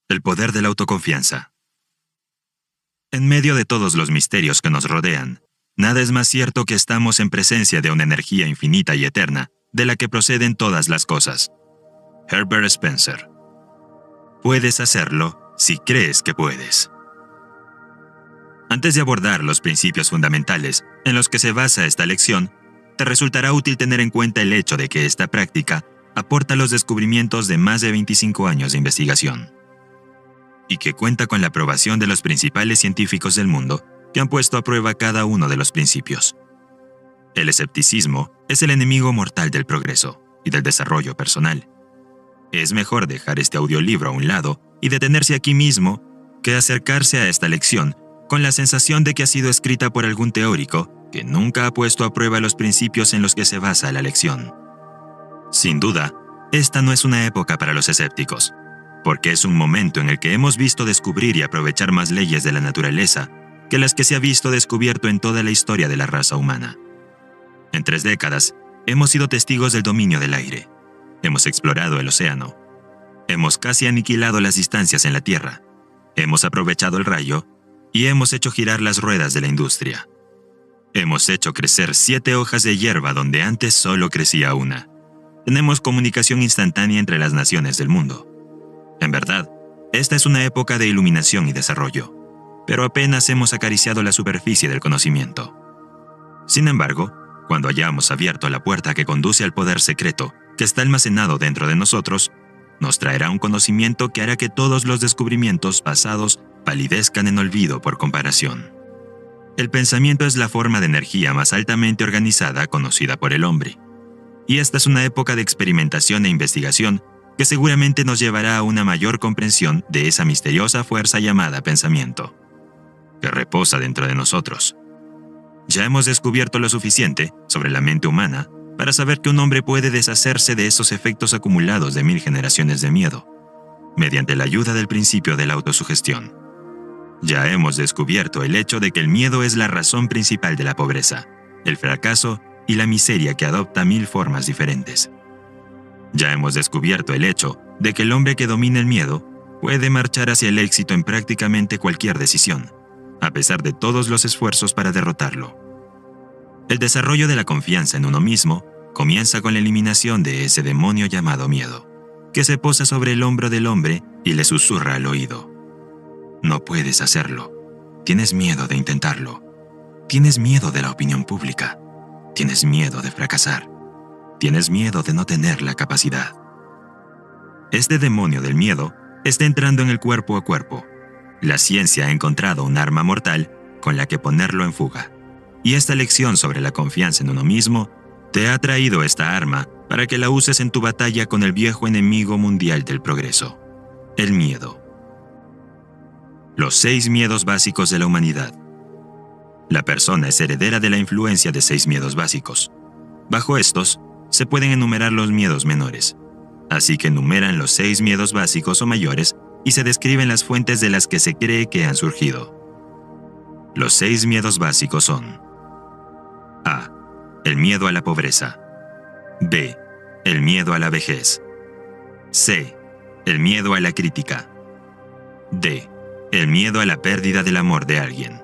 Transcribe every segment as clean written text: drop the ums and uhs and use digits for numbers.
El poder de la autoconfianza. En medio de todos los misterios que nos rodean, nada es más cierto que estamos en presencia de una energía infinita y eterna, de la que proceden todas las cosas. Herbert Spencer. Puedes hacerlo si crees que puedes. Antes de abordar los principios fundamentales en los que se basa esta lección, te resultará útil tener en cuenta el hecho de que esta práctica aporta los descubrimientos de más de 25 años de investigación, y que cuenta con la aprobación de los principales científicos del mundo que han puesto a prueba cada uno de los principios. El escepticismo es el enemigo mortal del progreso y del desarrollo personal. Es mejor dejar este audiolibro a un lado y detenerse aquí mismo que acercarse a esta lección con la sensación de que ha sido escrita por algún teórico que nunca ha puesto a prueba los principios en los que se basa la lección. Sin duda, esta no es una época para los escépticos, porque es un momento en el que hemos visto descubrir y aprovechar más leyes de la naturaleza que las que se ha visto descubierto en toda la historia de la raza humana. En 3 décadas, hemos sido testigos del dominio del aire. Hemos explorado el océano. Hemos casi aniquilado las distancias en la Tierra. Hemos aprovechado el rayo y hemos hecho girar las ruedas de la industria. Hemos hecho crecer 7 hojas de hierba donde antes solo crecía una. Tenemos comunicación instantánea entre las naciones del mundo. En verdad, esta es una época de iluminación y desarrollo, pero apenas hemos acariciado la superficie del conocimiento. Sin embargo, cuando hayamos abierto la puerta que conduce al poder secreto que está almacenado dentro de nosotros, nos traerá un conocimiento que hará que todos los descubrimientos pasados palidezcan en olvido por comparación. El pensamiento es la forma de energía más altamente organizada conocida por el hombre, y esta es una época de experimentación e investigación que seguramente nos llevará a una mayor comprensión de esa misteriosa fuerza llamada pensamiento, que reposa dentro de nosotros. Ya hemos descubierto lo suficiente sobre la mente humana para saber que un hombre puede deshacerse de esos efectos acumulados de 1000 generaciones de miedo, mediante la ayuda del principio de la autosugestión. Ya hemos descubierto el hecho de que el miedo es la razón principal de la pobreza, el fracaso y la miseria que adopta 1000 formas diferentes. Ya hemos descubierto el hecho de que el hombre que domina el miedo puede marchar hacia el éxito en prácticamente cualquier decisión, a pesar de todos los esfuerzos para derrotarlo. El desarrollo de la confianza en uno mismo comienza con la eliminación de ese demonio llamado miedo, que se posa sobre el hombro del hombre y le susurra al oído: no puedes hacerlo. Tienes miedo de intentarlo. Tienes miedo de la opinión pública. Tienes miedo de fracasar. Tienes miedo de no tener la capacidad. Este demonio del miedo está entrando en el cuerpo a cuerpo. La ciencia ha encontrado un arma mortal con la que ponerlo en fuga. Y esta lección sobre la confianza en uno mismo te ha traído esta arma para que la uses en tu batalla con el viejo enemigo mundial del progreso: el miedo. Los 6 miedos básicos de la humanidad. La persona es heredera de la influencia de 6 miedos básicos. Bajo estos, se pueden enumerar los miedos menores. Así que enumeran los 6 miedos básicos o mayores y se describen las fuentes de las que se cree que han surgido. Los 6 miedos básicos son: A. El miedo a la pobreza. B. El miedo a la vejez. C. El miedo a la crítica. D. El miedo a la pérdida del amor de alguien.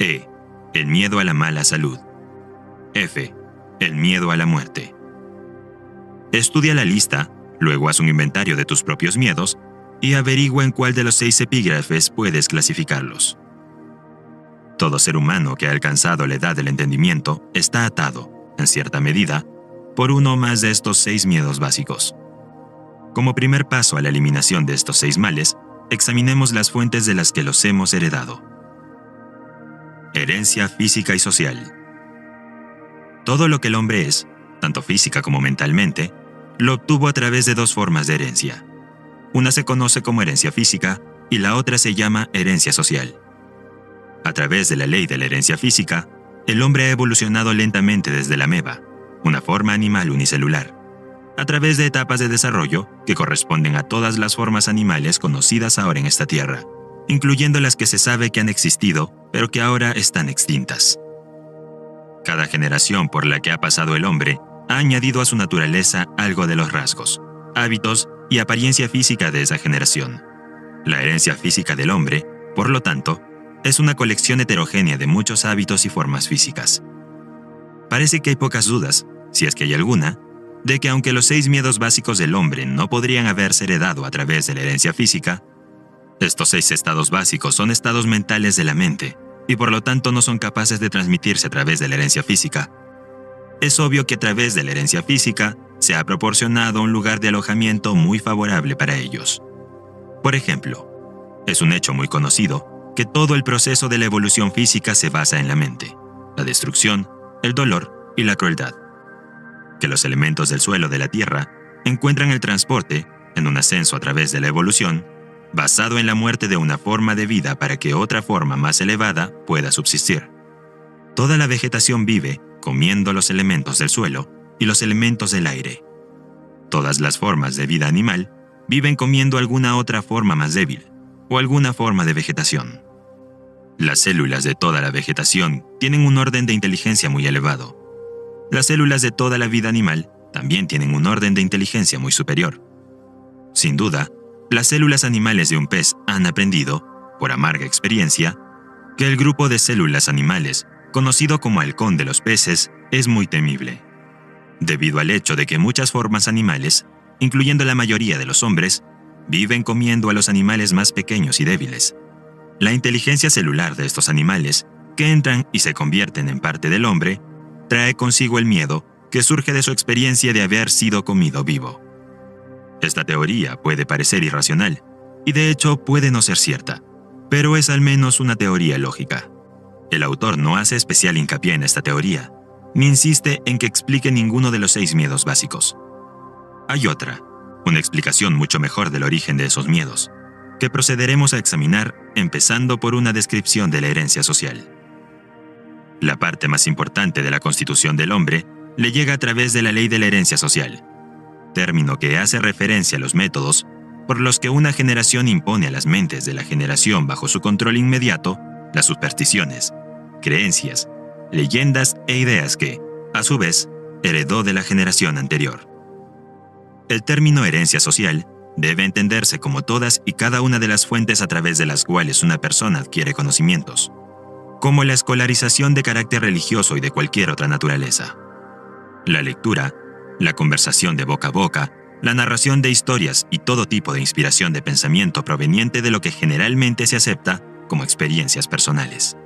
E. El miedo a la mala salud. F. El miedo a la muerte. Estudia la lista, luego haz un inventario de tus propios miedos y averigua en cuál de los 6 epígrafes puedes clasificarlos. Todo ser humano que ha alcanzado la edad del entendimiento está atado, en cierta medida, por uno o más de estos 6 miedos básicos. Como primer paso a la eliminación de estos 6 males, examinemos las fuentes de las que los hemos heredado. Herencia física y social. Todo lo que el hombre es, tanto física como mentalmente, lo obtuvo a través de 2 formas de herencia. Una se conoce como herencia física y la otra se llama herencia social. A través de la ley de la herencia física, el hombre ha evolucionado lentamente desde la ameba, una forma animal unicelular, a través de etapas de desarrollo que corresponden a todas las formas animales conocidas ahora en esta tierra, incluyendo las que se sabe que han existido, pero que ahora están extintas. Cada generación por la que ha pasado el hombre ha añadido a su naturaleza algo de los rasgos, hábitos y apariencia física de esa generación. La herencia física del hombre, por lo tanto, es una colección heterogénea de muchos hábitos y formas físicas. Parece que hay pocas dudas, si es que hay alguna, de que aunque los 6 miedos básicos del hombre no podrían haberse heredado a través de la herencia física, estos 6 estados básicos son estados mentales de la mente y por lo tanto no son capaces de transmitirse a través de la herencia física. Es obvio que a través de la herencia física se ha proporcionado un lugar de alojamiento muy favorable para ellos. Por ejemplo, es un hecho muy conocido que todo el proceso de la evolución física se basa en la mente, la destrucción, el dolor y la crueldad. Que los elementos del suelo de la Tierra encuentran el transporte, en un ascenso a través de la evolución, basado en la muerte de una forma de vida para que otra forma más elevada pueda subsistir. Toda la vegetación vive comiendo los elementos del suelo y los elementos del aire. Todas las formas de vida animal viven comiendo alguna otra forma más débil o alguna forma de vegetación. Las células de toda la vegetación tienen un orden de inteligencia muy elevado. Las células de toda la vida animal también tienen un orden de inteligencia muy superior. Sin duda, las células animales de un pez han aprendido, por amarga experiencia, que el grupo de células animales, conocido como halcón de los peces, es muy temible, debido al hecho de que muchas formas animales, incluyendo la mayoría de los hombres, viven comiendo a los animales más pequeños y débiles. La inteligencia celular de estos animales, que entran y se convierten en parte del hombre, trae consigo el miedo que surge de su experiencia de haber sido comido vivo. Esta teoría puede parecer irracional, y de hecho puede no ser cierta, pero es al menos una teoría lógica. El autor no hace especial hincapié en esta teoría, ni insiste en que explique ninguno de los 6 miedos básicos. Hay otra, una explicación mucho mejor del origen de esos miedos, que procederemos a examinar empezando por una descripción de la herencia social. La parte más importante de la constitución del hombre le llega a través de la ley de la herencia social, término que hace referencia a los métodos por los que una generación impone a las mentes de la generación bajo su control inmediato las supersticiones, creencias, leyendas e ideas que, a su vez, heredó de la generación anterior. El término herencia social debe entenderse como todas y cada una de las fuentes a través de las cuales una persona adquiere conocimientos, como la escolarización de carácter religioso y de cualquier otra naturaleza. La lectura, la conversación de boca a boca, la narración de historias y todo tipo de inspiración de pensamiento proveniente de lo que generalmente se acepta como experiencias personales.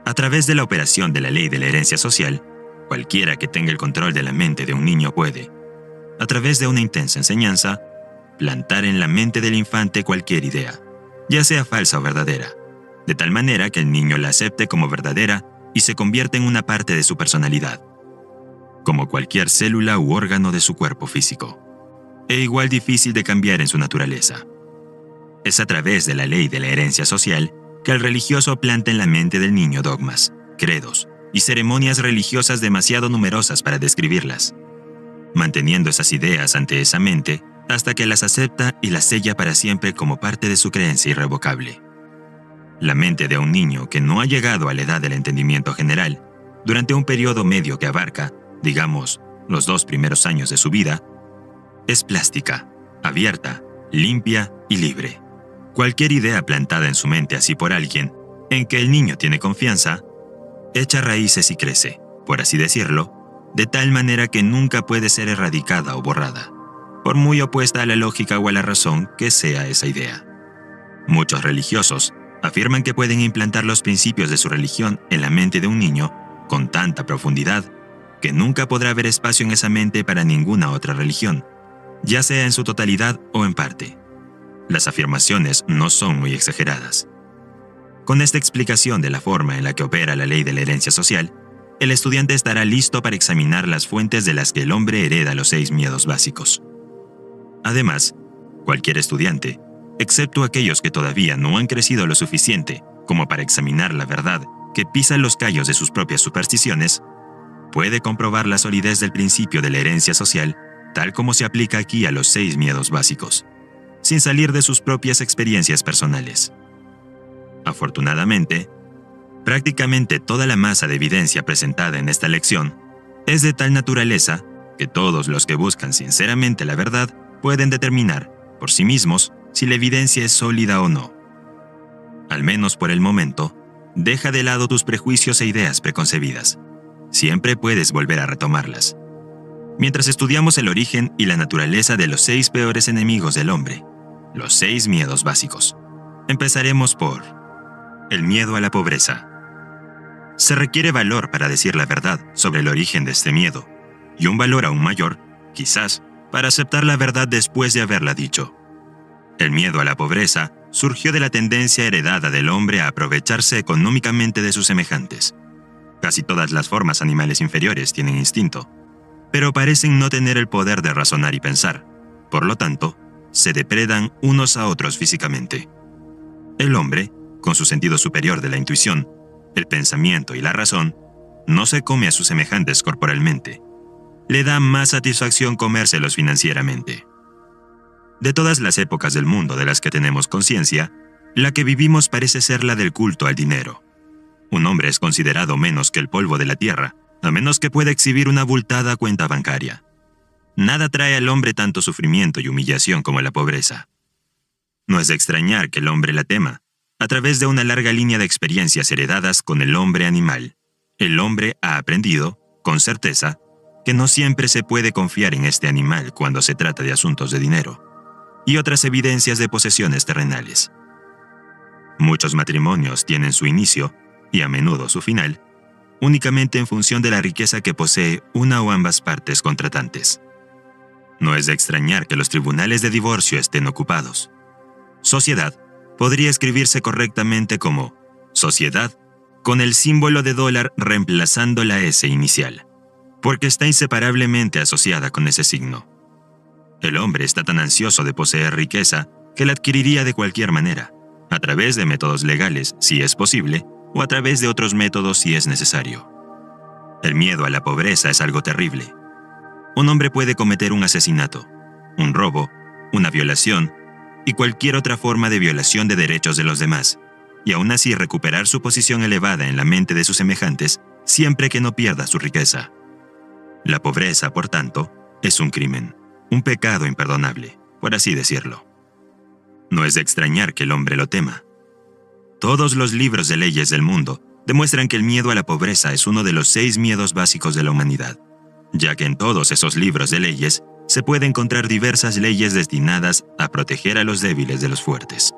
A través de la operación de la ley de la herencia social, cualquiera que tenga el control de la mente de un niño puede, a través de una intensa enseñanza, plantar en la mente del infante cualquier idea, ya sea falsa o verdadera, de tal manera que el niño la acepte como verdadera y se convierta en una parte de su personalidad, como cualquier célula u órgano de su cuerpo físico, e igual difícil de cambiar en su naturaleza. Es a través de la ley de la herencia social que el religioso planta en la mente del niño dogmas, credos y ceremonias religiosas demasiado numerosas para describirlas, manteniendo esas ideas ante esa mente hasta que las acepta y las sella para siempre como parte de su creencia irrevocable. La mente de un niño que no ha llegado a la edad del entendimiento general, durante un periodo medio que abarca, digamos, los 2 primeros años de su vida, es plástica, abierta, limpia y libre. Cualquier idea plantada en su mente así por alguien, en que el niño tiene confianza, echa raíces y crece, por así decirlo, de tal manera que nunca puede ser erradicada o borrada, por muy opuesta a la lógica o a la razón que sea esa idea. Muchos religiosos afirman que pueden implantar los principios de su religión en la mente de un niño con tanta profundidad que nunca podrá haber espacio en esa mente para ninguna otra religión, ya sea en su totalidad o en parte. Las afirmaciones no son muy exageradas. Con esta explicación de la forma en la que opera la ley de la herencia social, el estudiante estará listo para examinar las fuentes de las que el hombre hereda los 6 miedos básicos. Además, cualquier estudiante, excepto aquellos que todavía no han crecido lo suficiente como para examinar la verdad que pisa los callos de sus propias supersticiones, puede comprobar la solidez del principio de la herencia social tal como se aplica aquí a los 6 miedos básicos, sin salir de sus propias experiencias personales. Afortunadamente, prácticamente toda la masa de evidencia presentada en esta lección es de tal naturaleza que todos los que buscan sinceramente la verdad pueden determinar, por sí mismos, si la evidencia es sólida o no. Al menos por el momento, deja de lado tus prejuicios e ideas preconcebidas. Siempre puedes volver a retomarlas. Mientras estudiamos el origen y la naturaleza de los 6 peores enemigos del hombre, los 6 miedos básicos, empezaremos por el miedo a la pobreza. Se requiere valor para decir la verdad sobre el origen de este miedo, y un valor aún mayor, quizás, para aceptar la verdad después de haberla dicho. El miedo a la pobreza surgió de la tendencia heredada del hombre a aprovecharse económicamente de sus semejantes. Casi todas las formas animales inferiores tienen instinto, pero parecen no tener el poder de razonar y pensar. Por lo tanto, se depredan unos a otros físicamente. El hombre, con su sentido superior de la intuición, el pensamiento y la razón, no se come a sus semejantes corporalmente. Le da más satisfacción comérselos financieramente. De todas las épocas del mundo de las que tenemos conciencia, la que vivimos parece ser la del culto al dinero. Un hombre es considerado menos que el polvo de la tierra, a menos que pueda exhibir una abultada cuenta bancaria. Nada trae al hombre tanto sufrimiento y humillación como la pobreza. No es de extrañar que el hombre la tema, a través de una larga línea de experiencias heredadas con el hombre animal. El hombre ha aprendido, con certeza, que no siempre se puede confiar en este animal cuando se trata de asuntos de dinero y otras evidencias de posesiones terrenales. Muchos matrimonios tienen su inicio, y a menudo su final, únicamente en función de la riqueza que posee una o ambas partes contratantes. No es de extrañar que los tribunales de divorcio estén ocupados. Sociedad podría escribirse correctamente como sociedad, con el símbolo de dólar reemplazando la S inicial, porque está inseparablemente asociada con ese signo. El hombre está tan ansioso de poseer riqueza que la adquiriría de cualquier manera, a través de métodos legales, si es posible, o a través de otros métodos si es necesario. El miedo a la pobreza es algo terrible. Un hombre puede cometer un asesinato, un robo, una violación y cualquier otra forma de violación de derechos de los demás, y aún así recuperar su posición elevada en la mente de sus semejantes siempre que no pierda su riqueza. La pobreza, por tanto, es un crimen, un pecado imperdonable, por así decirlo. No es de extrañar que el hombre lo tema. Todos los libros de leyes del mundo demuestran que el miedo a la pobreza es uno de los 6 miedos básicos de la humanidad, ya que en todos esos libros de leyes se puede encontrar diversas leyes destinadas a proteger a los débiles de los fuertes.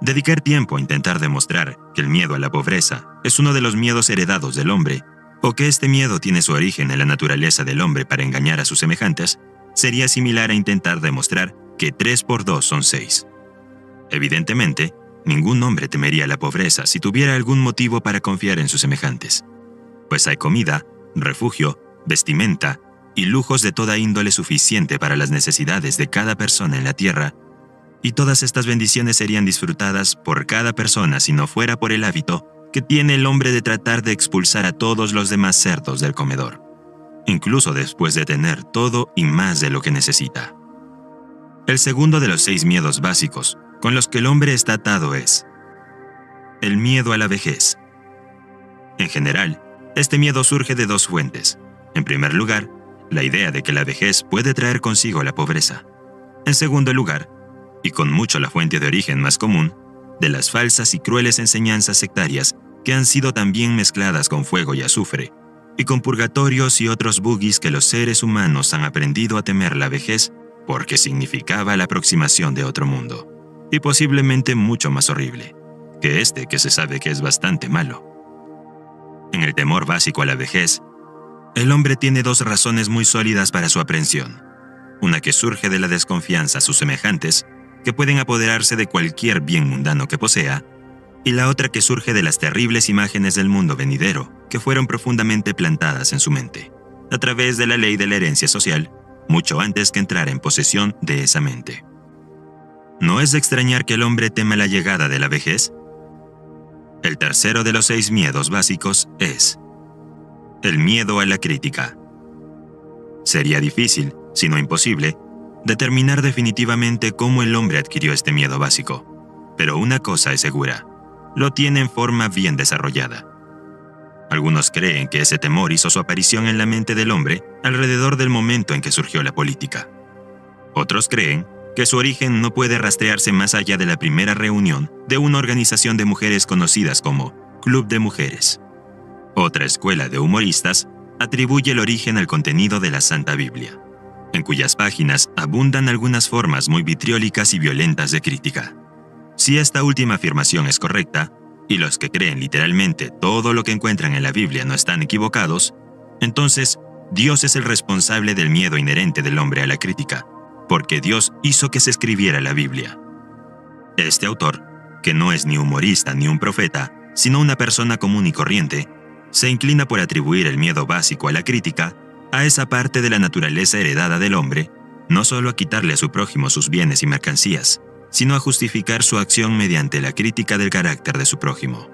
Dedicar tiempo a intentar demostrar que el miedo a la pobreza es uno de los miedos heredados del hombre, o que este miedo tiene su origen en la naturaleza del hombre para engañar a sus semejantes, sería similar a intentar demostrar que 3 por 2 son 6. Evidentemente, ningún hombre temería la pobreza si tuviera algún motivo para confiar en sus semejantes, pues hay comida, refugio, vestimenta y lujos de toda índole suficiente para las necesidades de cada persona en la tierra, y todas estas bendiciones serían disfrutadas por cada persona si no fuera por el hábito que tiene el hombre de tratar de expulsar a todos los demás cerdos del comedor, incluso después de tener todo y más de lo que necesita. El segundo de los 6 miedos básicos con los que el hombre está atado es el miedo a la vejez. En general, este miedo surge de 2 fuentes. En primer lugar, la idea de que la vejez puede traer consigo la pobreza. En segundo lugar, y con mucho la fuente de origen más común, de las falsas y crueles enseñanzas sectarias que han sido también mezcladas con fuego y azufre, y con purgatorios y otros bugis que los seres humanos han aprendido a temer la vejez porque significaba la aproximación de otro mundo, y posiblemente mucho más horrible, que este que se sabe que es bastante malo. En el temor básico a la vejez, el hombre tiene 2 razones muy sólidas para su aprensión. Una que surge de la desconfianza a sus semejantes, que pueden apoderarse de cualquier bien mundano que posea, y la otra que surge de las terribles imágenes del mundo venidero que fueron profundamente plantadas en su mente, a través de la ley de la herencia social, mucho antes que entrar en posesión de esa mente. ¿No es de extrañar que el hombre tema la llegada de la vejez? El tercero de los 6 miedos básicos es el miedo a la crítica. Sería difícil, si no imposible, determinar definitivamente cómo el hombre adquirió este miedo básico, pero una cosa es segura: lo tiene en forma bien desarrollada. Algunos creen que ese temor hizo su aparición en la mente del hombre alrededor del momento en que surgió la política. Otros creen que que su origen no puede rastrearse más allá de la primera reunión de una organización de mujeres conocidas como Club de Mujeres. Otra escuela de humoristas atribuye el origen al contenido de la Santa Biblia, en cuyas páginas abundan algunas formas muy vitriólicas y violentas de crítica. Si esta última afirmación es correcta, y los que creen literalmente todo lo que encuentran en la Biblia no están equivocados, entonces Dios es el responsable del miedo inherente del hombre a la crítica, porque Dios hizo que se escribiera la Biblia. Este autor, que no es ni humorista ni un profeta, sino una persona común y corriente, se inclina por atribuir el miedo básico a la crítica a esa parte de la naturaleza heredada del hombre, no solo a quitarle a su prójimo sus bienes y mercancías, sino a justificar su acción mediante la crítica del carácter de su prójimo.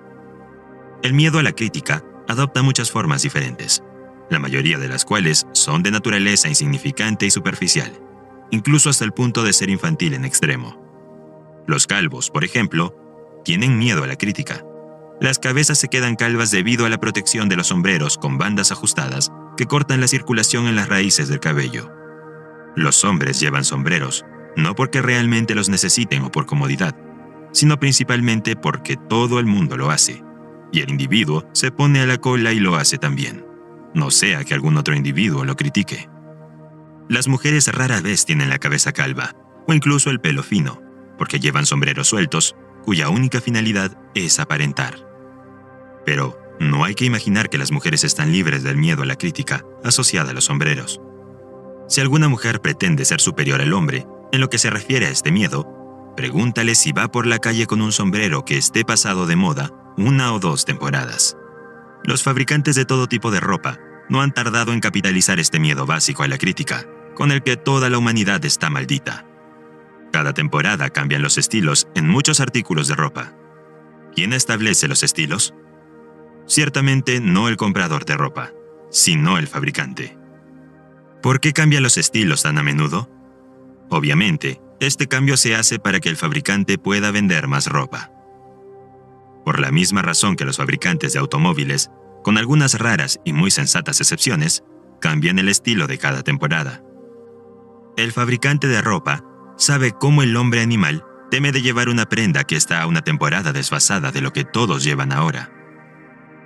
El miedo a la crítica adopta muchas formas diferentes, la mayoría de las cuales son de naturaleza insignificante y superficial, incluso hasta el punto de ser infantil en extremo. Los calvos, por ejemplo, tienen miedo a la crítica. Las cabezas se quedan calvas debido a la protección de los sombreros con bandas ajustadas que cortan la circulación en las raíces del cabello. Los hombres llevan sombreros, no porque realmente los necesiten o por comodidad, sino principalmente porque todo el mundo lo hace, y el individuo se pone a la cola y lo hace también, no sea que algún otro individuo lo critique. Las mujeres rara vez tienen la cabeza calva, o incluso el pelo fino, porque llevan sombreros sueltos, cuya única finalidad es aparentar. Pero no hay que imaginar que las mujeres están libres del miedo a la crítica asociada a los sombreros. Si alguna mujer pretende ser superior al hombre en lo que se refiere a este miedo, pregúntale si va por la calle con un sombrero que esté pasado de moda 1 o 2 temporadas. Los fabricantes de todo tipo de ropa no han tardado en capitalizar este miedo básico a la crítica, con el que toda la humanidad está maldita. Cada temporada cambian los estilos en muchos artículos de ropa. ¿Quién establece los estilos? Ciertamente no el comprador de ropa, sino el fabricante. ¿Por qué cambian los estilos tan a menudo? Obviamente, este cambio se hace para que el fabricante pueda vender más ropa. Por la misma razón que los fabricantes de automóviles, con algunas raras y muy sensatas excepciones, cambian el estilo de cada temporada. El fabricante de ropa sabe cómo el hombre animal teme de llevar una prenda que está a una temporada desfasada de lo que todos llevan ahora.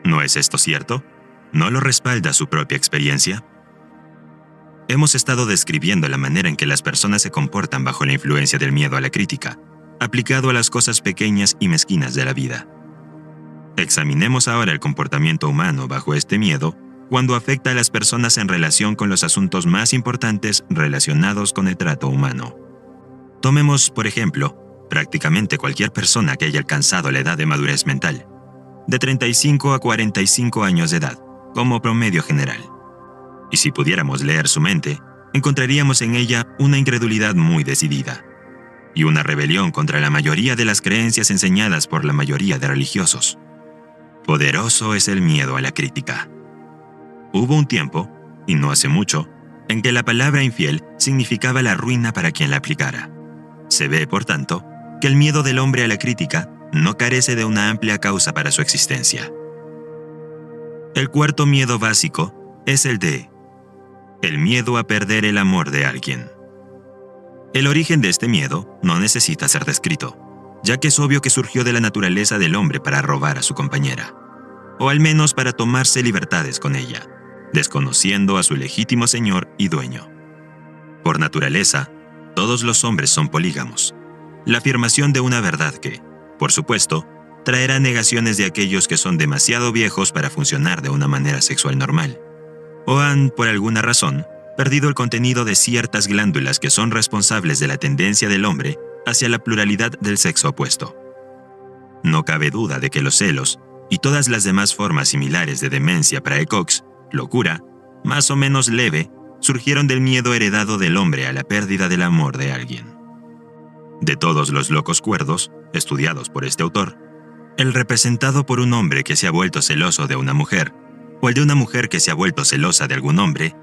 ¿No es esto cierto? ¿No lo respalda su propia experiencia? Hemos estado describiendo la manera en que las personas se comportan bajo la influencia del miedo a la crítica, aplicado a las cosas pequeñas y mezquinas de la vida. Examinemos ahora el comportamiento humano bajo este miedo cuando afecta a las personas en relación con los asuntos más importantes relacionados con el trato humano. Tomemos, por ejemplo, prácticamente cualquier persona que haya alcanzado la edad de madurez mental, de 35 a 45 años de edad, como promedio general. Y si pudiéramos leer su mente, encontraríamos en ella una incredulidad muy decidida y una rebelión contra la mayoría de las creencias enseñadas por la mayoría de religiosos. Poderoso es el miedo a la crítica. Hubo un tiempo, y no hace mucho, en que la palabra infiel significaba la ruina para quien la aplicara. Se ve, por tanto, que el miedo del hombre a la crítica no carece de una amplia causa para su existencia. El cuarto miedo básico es el miedo a perder el amor de alguien. El origen de este miedo no necesita ser descrito, ya que es obvio que surgió de la naturaleza del hombre para robar a su compañera, o al menos para tomarse libertades con ella, desconociendo a su legítimo señor y dueño. Por naturaleza, todos los hombres son polígamos, la afirmación de una verdad que, por supuesto, traerá negaciones de aquellos que son demasiado viejos para funcionar de una manera sexual normal, o han, por alguna razón, perdido el contenido de ciertas glándulas que son responsables de la tendencia del hombre hacia la pluralidad del sexo opuesto. No cabe duda de que los celos y todas las demás formas similares de demencia praecox, locura, más o menos leve, surgieron del miedo heredado del hombre a la pérdida del amor de alguien. De todos los locos cuerdos, estudiados por este autor, el representado por un hombre que se ha vuelto celoso de una mujer, o el de una mujer que se ha vuelto celosa de algún hombre,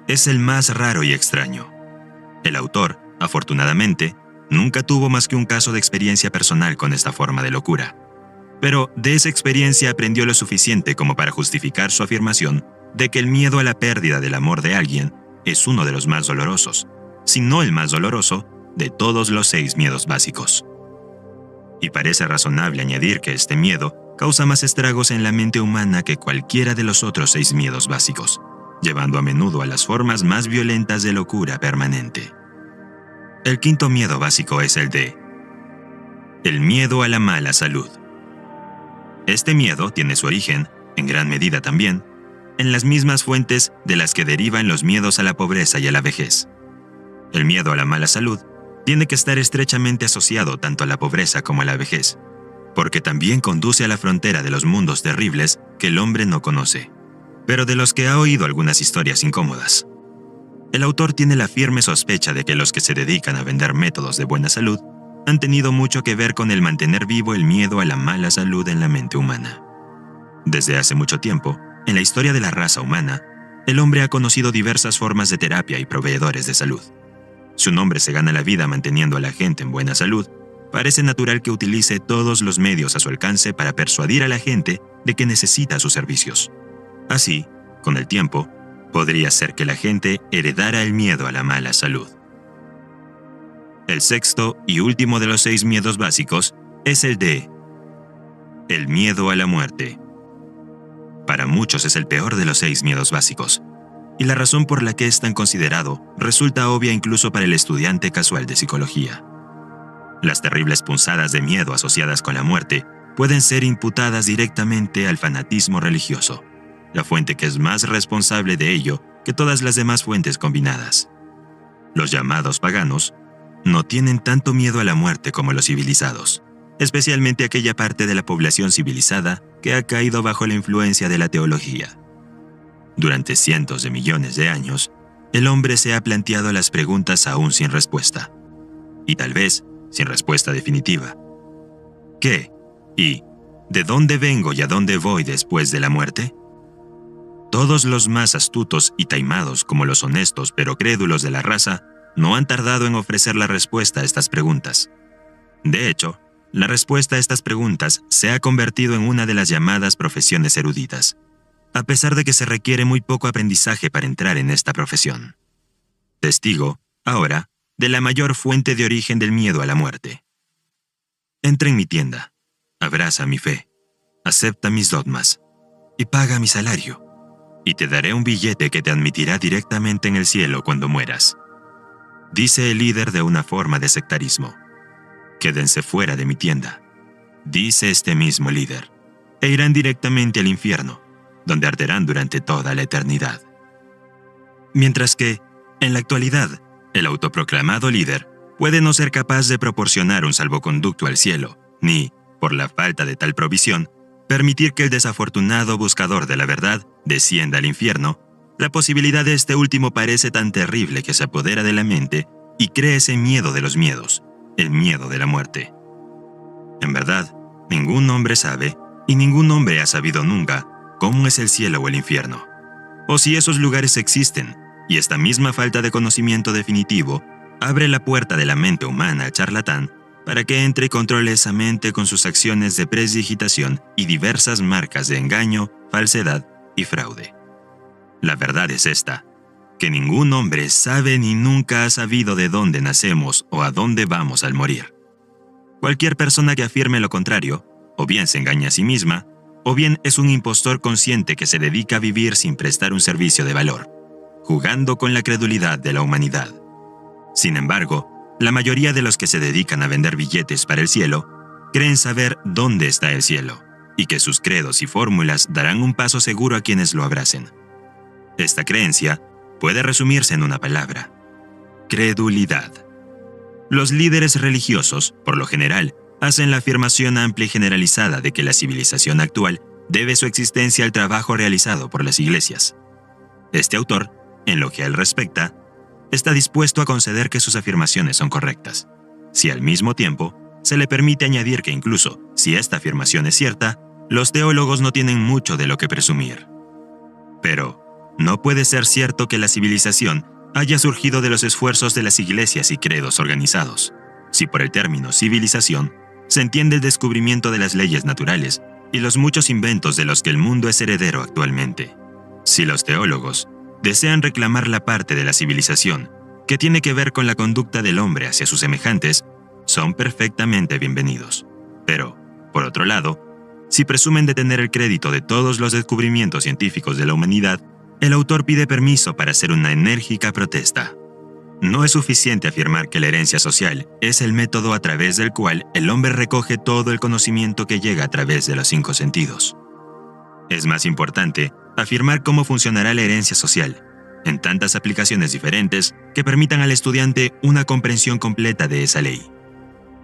es el más raro y extraño. El autor, afortunadamente, nunca tuvo más que un caso de experiencia personal con esta forma de locura. Pero de esa experiencia aprendió lo suficiente como para justificar su afirmación de que el miedo a la pérdida del amor de alguien es uno de los más dolorosos, si no el más doloroso, de todos los 6 miedos básicos. Y parece razonable añadir que este miedo causa más estragos en la mente humana que cualquiera de los otros 6 miedos básicos, llevando a menudo a las formas más violentas de locura permanente. El quinto miedo básico es el miedo a la mala salud. Este miedo tiene su origen, en gran medida también, en las mismas fuentes de las que derivan los miedos a la pobreza y a la vejez. El miedo a la mala salud tiene que estar estrechamente asociado tanto a la pobreza como a la vejez, porque también conduce a la frontera de los mundos terribles que el hombre no conoce, pero de los que ha oído algunas historias incómodas. El autor tiene la firme sospecha de que los que se dedican a vender métodos de buena salud han tenido mucho que ver con el mantener vivo el miedo a la mala salud en la mente humana. Desde hace mucho tiempo, en la historia de la raza humana, el hombre ha conocido diversas formas de terapia y proveedores de salud. Si un hombre se gana la vida manteniendo a la gente en buena salud, parece natural que utilice todos los medios a su alcance para persuadir a la gente de que necesita sus servicios. Así, con el tiempo, podría ser que la gente heredara el miedo a la mala salud. El sexto y último de los 6 miedos básicos es el miedo a la muerte. Para muchos es el peor de los 6 miedos básicos, y la razón por la que es tan considerado resulta obvia incluso para el estudiante casual de psicología. Las terribles punzadas de miedo asociadas con la muerte pueden ser imputadas directamente al fanatismo religioso, la fuente que es más responsable de ello que todas las demás fuentes combinadas. Los llamados paganos no tienen tanto miedo a la muerte como los civilizados, especialmente aquella parte de la población civilizada que ha caído bajo la influencia de la teología. Durante cientos de millones de años, el hombre se ha planteado las preguntas aún sin respuesta, y tal vez sin respuesta definitiva. ¿Qué? ¿Y de dónde vengo y a dónde voy después de la muerte? Todos los más astutos y taimados como los honestos pero crédulos de la raza no han tardado en ofrecer la respuesta a estas preguntas. De hecho, la respuesta a estas preguntas se ha convertido en una de las llamadas profesiones eruditas, a pesar de que se requiere muy poco aprendizaje para entrar en esta profesión. Testigo, ahora, de la mayor fuente de origen del miedo a la muerte. Entra en mi tienda, abraza mi fe, acepta mis dogmas y paga mi salario, y te daré un billete que te admitirá directamente en el cielo cuando mueras. Dice el líder de una forma de sectarismo. Quédense fuera de mi tienda, dice este mismo líder, e irán directamente al infierno, donde arderán durante toda la eternidad. Mientras que, en la actualidad, el autoproclamado líder puede no ser capaz de proporcionar un salvoconducto al cielo, ni, por la falta de tal provisión, permitir que el desafortunado buscador de la verdad descienda al infierno. La posibilidad de este último parece tan terrible que se apodera de la mente y crea ese miedo de los miedos, el miedo de la muerte. En verdad, ningún hombre sabe, y ningún hombre ha sabido nunca, cómo es el cielo o el infierno, o si esos lugares existen, y esta misma falta de conocimiento definitivo abre la puerta de la mente humana al charlatán para que entre y controle esa mente con sus acciones de presdigitación y diversas marcas de engaño, falsedad y fraude. La verdad es esta, que ningún hombre sabe ni nunca ha sabido de dónde nacemos o a dónde vamos al morir. Cualquier persona que afirme lo contrario, o bien se engaña a sí misma, o bien es un impostor consciente que se dedica a vivir sin prestar un servicio de valor, jugando con la credulidad de la humanidad. Sin embargo, la mayoría de los que se dedican a vender billetes para el cielo creen saber dónde está el cielo, y que sus credos y fórmulas darán un paso seguro a quienes lo abracen. Esta creencia puede resumirse en una palabra: credulidad. Los líderes religiosos, por lo general, hacen la afirmación amplia y generalizada de que la civilización actual debe su existencia al trabajo realizado por las iglesias. Este autor, en lo que a él respecta, está dispuesto a conceder que sus afirmaciones son correctas, si al mismo tiempo se le permite añadir que incluso si esta afirmación es cierta, los teólogos no tienen mucho de lo que presumir. Pero no puede ser cierto que la civilización haya surgido de los esfuerzos de las iglesias y credos organizados, si por el término civilización se entiende el descubrimiento de las leyes naturales y los muchos inventos de los que el mundo es heredero actualmente. Si los teólogos desean reclamar la parte de la civilización que tiene que ver con la conducta del hombre hacia sus semejantes, son perfectamente bienvenidos. Pero, por otro lado, si presumen de tener el crédito de todos los descubrimientos científicos de la humanidad, el autor pide permiso para hacer una enérgica protesta. No es suficiente afirmar que la herencia social es el método a través del cual el hombre recoge todo el conocimiento que llega a través de los 5 sentidos. Es más importante afirmar cómo funcionará la herencia social, en tantas aplicaciones diferentes que permitan al estudiante una comprensión completa de esa ley.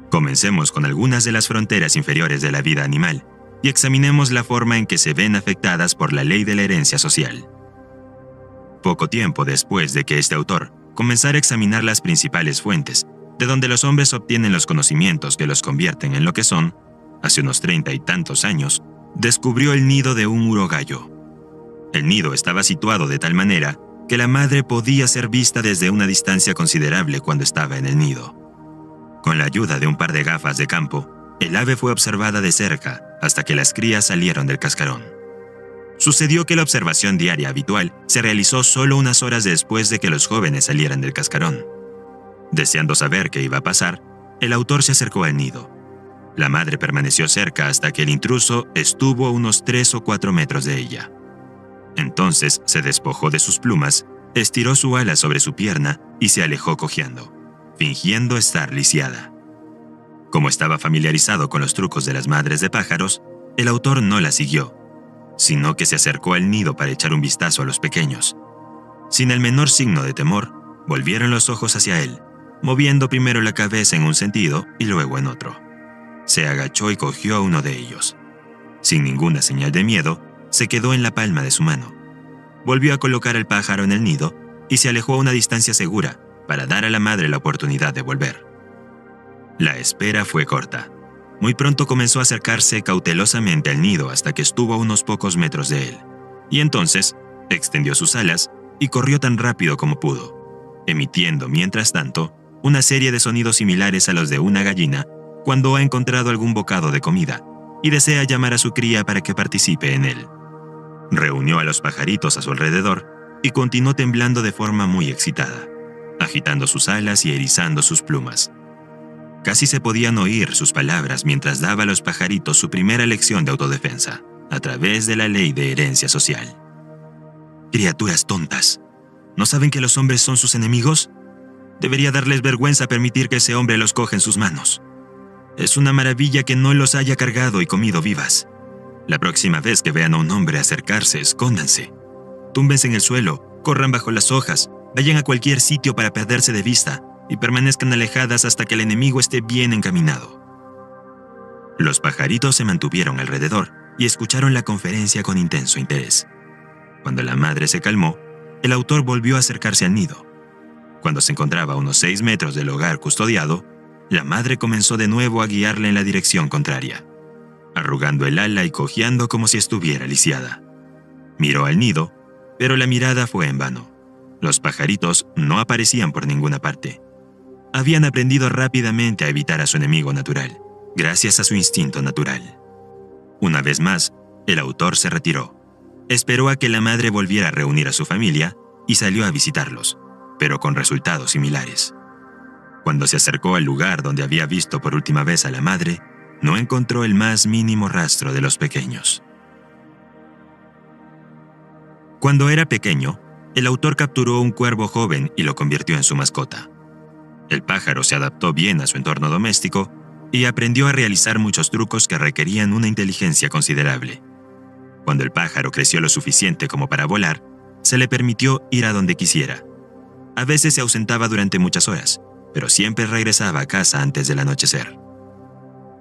Comencemos con algunas de las fronteras inferiores de la vida animal y examinemos la forma en que se ven afectadas por la ley de la herencia social. Poco tiempo después de que este autor comenzara a examinar las principales fuentes de donde los hombres obtienen los conocimientos que los convierten en lo que son, hace unos 30 y tantos años, descubrió el nido de un urogallo. El nido estaba situado de tal manera que la madre podía ser vista desde una distancia considerable cuando estaba en el nido. Con la ayuda de un par de gafas de campo, el ave fue observada de cerca hasta que las crías salieron del cascarón. Sucedió que la observación diaria habitual se realizó solo unas horas después de que los jóvenes salieran del cascarón. Deseando saber qué iba a pasar, el autor se acercó al nido. La madre permaneció cerca hasta que el intruso estuvo a unos 3 o 4 metros de ella. Entonces se despojó de sus plumas, estiró su ala sobre su pierna y se alejó cojeando, fingiendo estar lisiada. Como estaba familiarizado con los trucos de las madres de pájaros, el autor no la siguió, sino que se acercó al nido para echar un vistazo a los pequeños. Sin el menor signo de temor, volvieron los ojos hacia él, moviendo primero la cabeza en un sentido y luego en otro. Se agachó y cogió a uno de ellos. Sin ninguna señal de miedo, se quedó en la palma de su mano. Volvió a colocar al pájaro en el nido y se alejó a una distancia segura para dar a la madre la oportunidad de volver. La espera fue corta. Muy pronto comenzó a acercarse cautelosamente al nido hasta que estuvo a unos pocos metros de él. Y entonces extendió sus alas y corrió tan rápido como pudo, emitiendo, mientras tanto, una serie de sonidos similares a los de una gallina cuando ha encontrado algún bocado de comida y desea llamar a su cría para que participe en él. Reunió a los pajaritos a su alrededor y continuó temblando de forma muy excitada, agitando sus alas y erizando sus plumas. Casi se podían oír sus palabras mientras daba a los pajaritos su primera lección de autodefensa, a través de la ley de herencia social. Criaturas tontas, ¿no saben que los hombres son sus enemigos? Debería darles vergüenza permitir que ese hombre los coja en sus manos. Es una maravilla que no los haya cargado y comido vivas. La próxima vez que vean a un hombre acercarse, escóndanse. Túmbense en el suelo, corran bajo las hojas, vayan a cualquier sitio para perderse de vista y permanezcan alejadas hasta que el enemigo esté bien encaminado. Los pajaritos se mantuvieron alrededor y escucharon la conferencia con intenso interés. Cuando la madre se calmó, el autor volvió a acercarse al nido. Cuando se encontraba a unos 6 metros del hogar custodiado, la madre comenzó de nuevo a guiarle en la dirección contraria, arrugando el ala y cojeando como si estuviera lisiada. Miró al nido, pero la mirada fue en vano. Los pajaritos no aparecían por ninguna parte. Habían aprendido rápidamente a evitar a su enemigo natural, gracias a su instinto natural. Una vez más, el autor se retiró. Esperó a que la madre volviera a reunir a su familia y salió a visitarlos, pero con resultados similares. Cuando se acercó al lugar donde había visto por última vez a la madre, no encontró el más mínimo rastro de los pequeños. Cuando era pequeño, el autor capturó un cuervo joven y lo convirtió en su mascota. El pájaro se adaptó bien a su entorno doméstico y aprendió a realizar muchos trucos que requerían una inteligencia considerable. Cuando el pájaro creció lo suficiente como para volar, se le permitió ir a donde quisiera. A veces se ausentaba durante muchas horas, pero siempre regresaba a casa antes del anochecer.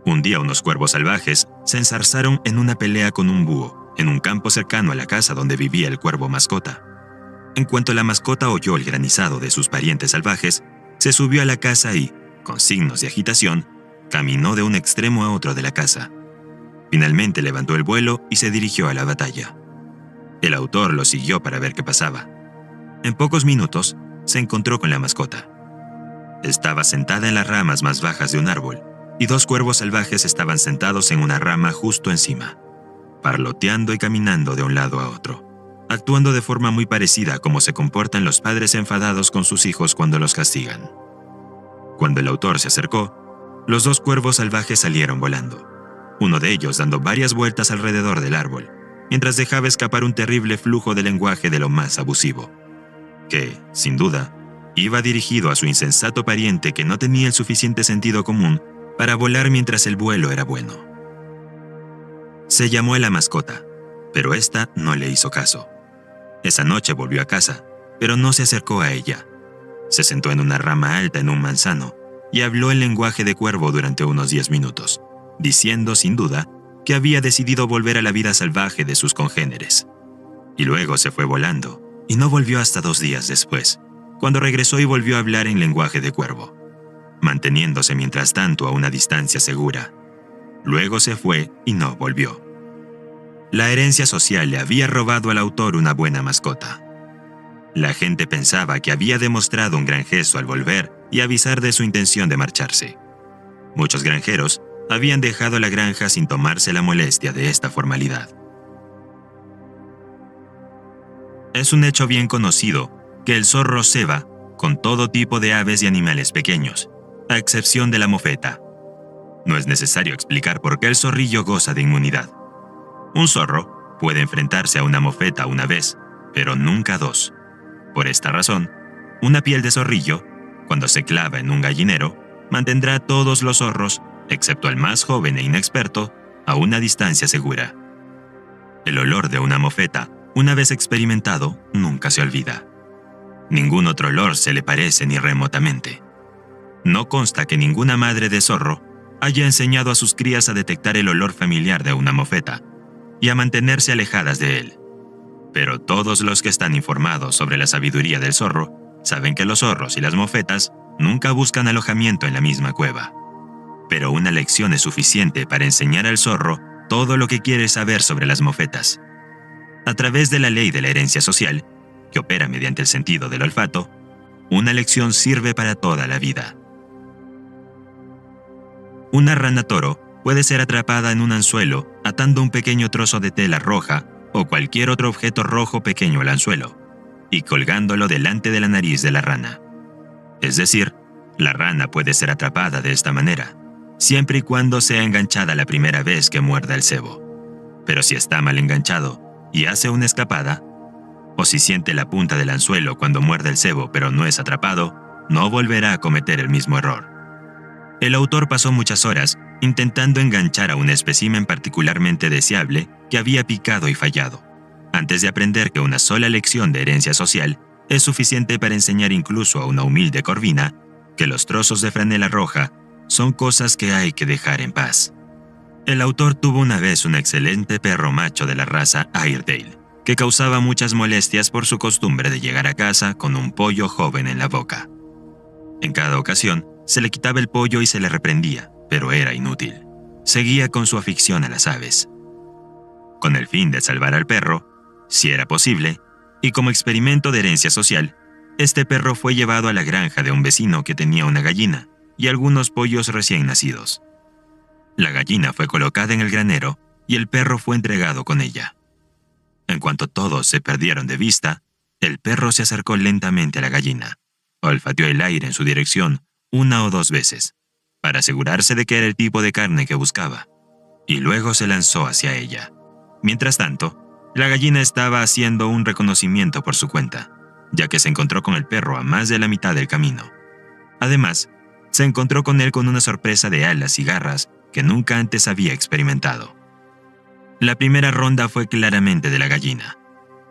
Un día unos cuervos salvajes se enzarzaron en una pelea con un búho en un campo cercano a la casa donde vivía el cuervo mascota. En cuanto la mascota oyó el granizado de sus parientes salvajes, se subió a la casa y, con signos de agitación, caminó de un extremo a otro de la casa. Finalmente levantó el vuelo y se dirigió a la batalla. El autor lo siguió para ver qué pasaba. En pocos minutos, se encontró con la mascota. Estaba sentada en las ramas más bajas de un árbol, y 2 cuervos salvajes estaban sentados en una rama justo encima, parloteando y caminando de un lado a otro. actuando de forma muy parecida a cómo se comportan los padres enfadados con sus hijos cuando los castigan. Cuando el autor se acercó, los dos cuervos salvajes salieron volando, uno de ellos dando varias vueltas alrededor del árbol, mientras dejaba escapar un terrible flujo de lenguaje de lo más abusivo, que, sin duda, iba dirigido a su insensato pariente que no tenía el suficiente sentido común para volar mientras el vuelo era bueno. Se llamó a la mascota, pero ésta no le hizo caso. Esa noche volvió a casa, pero no se acercó a ella. Se sentó en una rama alta en un manzano y habló el lenguaje de cuervo durante unos 10 minutos, diciendo sin duda que había decidido volver a la vida salvaje de sus congéneres. Y luego se fue volando, y no volvió hasta 2 días después, cuando regresó y volvió a hablar en lenguaje de cuervo, manteniéndose mientras tanto a una distancia segura. Luego se fue y no volvió. La herencia social le había robado al autor una buena mascota. La gente pensaba que había demostrado un gran gesto al volver y avisar de su intención de marcharse. Muchos granjeros habían dejado la granja sin tomarse la molestia de esta formalidad. Es un hecho bien conocido que el zorro ceba con todo tipo de aves y animales pequeños, a excepción de la mofeta. No es necesario explicar por qué el zorrillo goza de inmunidad. Un zorro puede enfrentarse a una mofeta una vez, pero nunca 2. Por esta razón, una piel de zorrillo, cuando se clava en un gallinero, mantendrá a todos los zorros, excepto al más joven e inexperto, a una distancia segura. El olor de una mofeta, una vez experimentado, nunca se olvida. Ningún otro olor se le parece ni remotamente. No consta que ninguna madre de zorro haya enseñado a sus crías a detectar el olor familiar de una mofeta y a mantenerse alejadas de él. Pero todos los que están informados sobre la sabiduría del zorro saben que los zorros y las mofetas nunca buscan alojamiento en la misma cueva. Pero una lección es suficiente para enseñar al zorro todo lo que quiere saber sobre las mofetas. A través de la ley de la herencia social, que opera mediante el sentido del olfato, una lección sirve para toda la vida. Una rana toro puede ser atrapada en un anzuelo atando un pequeño trozo de tela roja o cualquier otro objeto rojo pequeño al anzuelo y colgándolo delante de la nariz de la rana. Es decir, la rana puede ser atrapada de esta manera, siempre y cuando sea enganchada la primera vez que muerda el cebo. Pero si está mal enganchado y hace una escapada, o si siente la punta del anzuelo cuando muerde el cebo pero no es atrapado, no volverá a cometer el mismo error. El autor pasó muchas horas intentando enganchar a un espécimen particularmente deseable que había picado y fallado, antes de aprender que una sola lección de herencia social es suficiente para enseñar incluso a una humilde corvina que los trozos de franela roja son cosas que hay que dejar en paz. El autor tuvo una vez un excelente perro macho de la raza Airedale, que causaba muchas molestias por su costumbre de llegar a casa con un pollo joven en la boca. En cada ocasión, se le quitaba el pollo y se le reprendía, pero era inútil. Seguía con su afición a las aves. Con el fin de salvar al perro, si era posible, y como experimento de herencia social, este perro fue llevado a la granja de un vecino que tenía una gallina y algunos pollos recién nacidos. La gallina fue colocada en el granero y el perro fue entregado con ella. En cuanto todos se perdieron de vista, el perro se acercó lentamente a la gallina, olfateó el aire en su dirección 1 o 2 veces, para asegurarse de que era el tipo de carne que buscaba, y luego se lanzó hacia ella. Mientras tanto, la gallina estaba haciendo un reconocimiento por su cuenta, ya que se encontró con el perro a más de la mitad del camino. Además, se encontró con él con una sorpresa de alas y garras que nunca antes había experimentado. La primera ronda fue claramente de la gallina,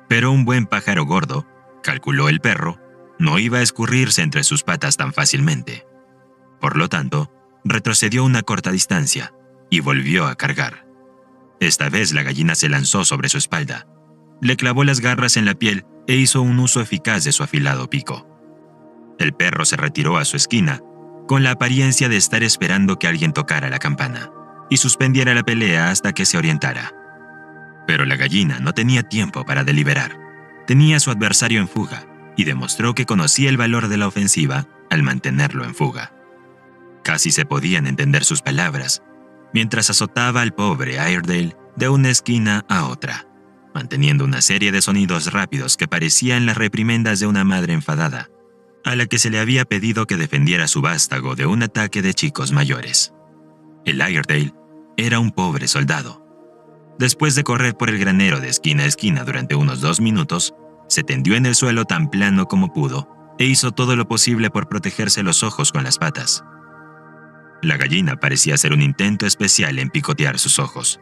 pero un buen pájaro gordo, calculó el perro, no iba a escurrirse entre sus patas tan fácilmente. Por lo tanto, retrocedió una corta distancia y volvió a cargar. Esta vez la gallina se lanzó sobre su espalda, le clavó las garras en la piel e hizo un uso eficaz de su afilado pico. El perro se retiró a su esquina, con la apariencia de estar esperando que alguien tocara la campana y suspendiera la pelea hasta que se orientara. Pero la gallina no tenía tiempo para deliberar. Tenía a su adversario en fuga y demostró que conocía el valor de la ofensiva al mantenerlo en fuga. Casi se podían entender sus palabras, mientras azotaba al pobre Airedale de una esquina a otra. manteniendo una serie de sonidos rápidos que parecían las reprimendas de una madre enfadada, a la que se le había pedido que defendiera su vástago de un ataque de chicos mayores. El Airedale era un pobre soldado. Después de correr por el granero de esquina a esquina durante unos 2 minutos, se tendió en el suelo tan plano como pudo e hizo todo lo posible por protegerse los ojos con las patas. La gallina parecía hacer un intento especial en picotear sus ojos.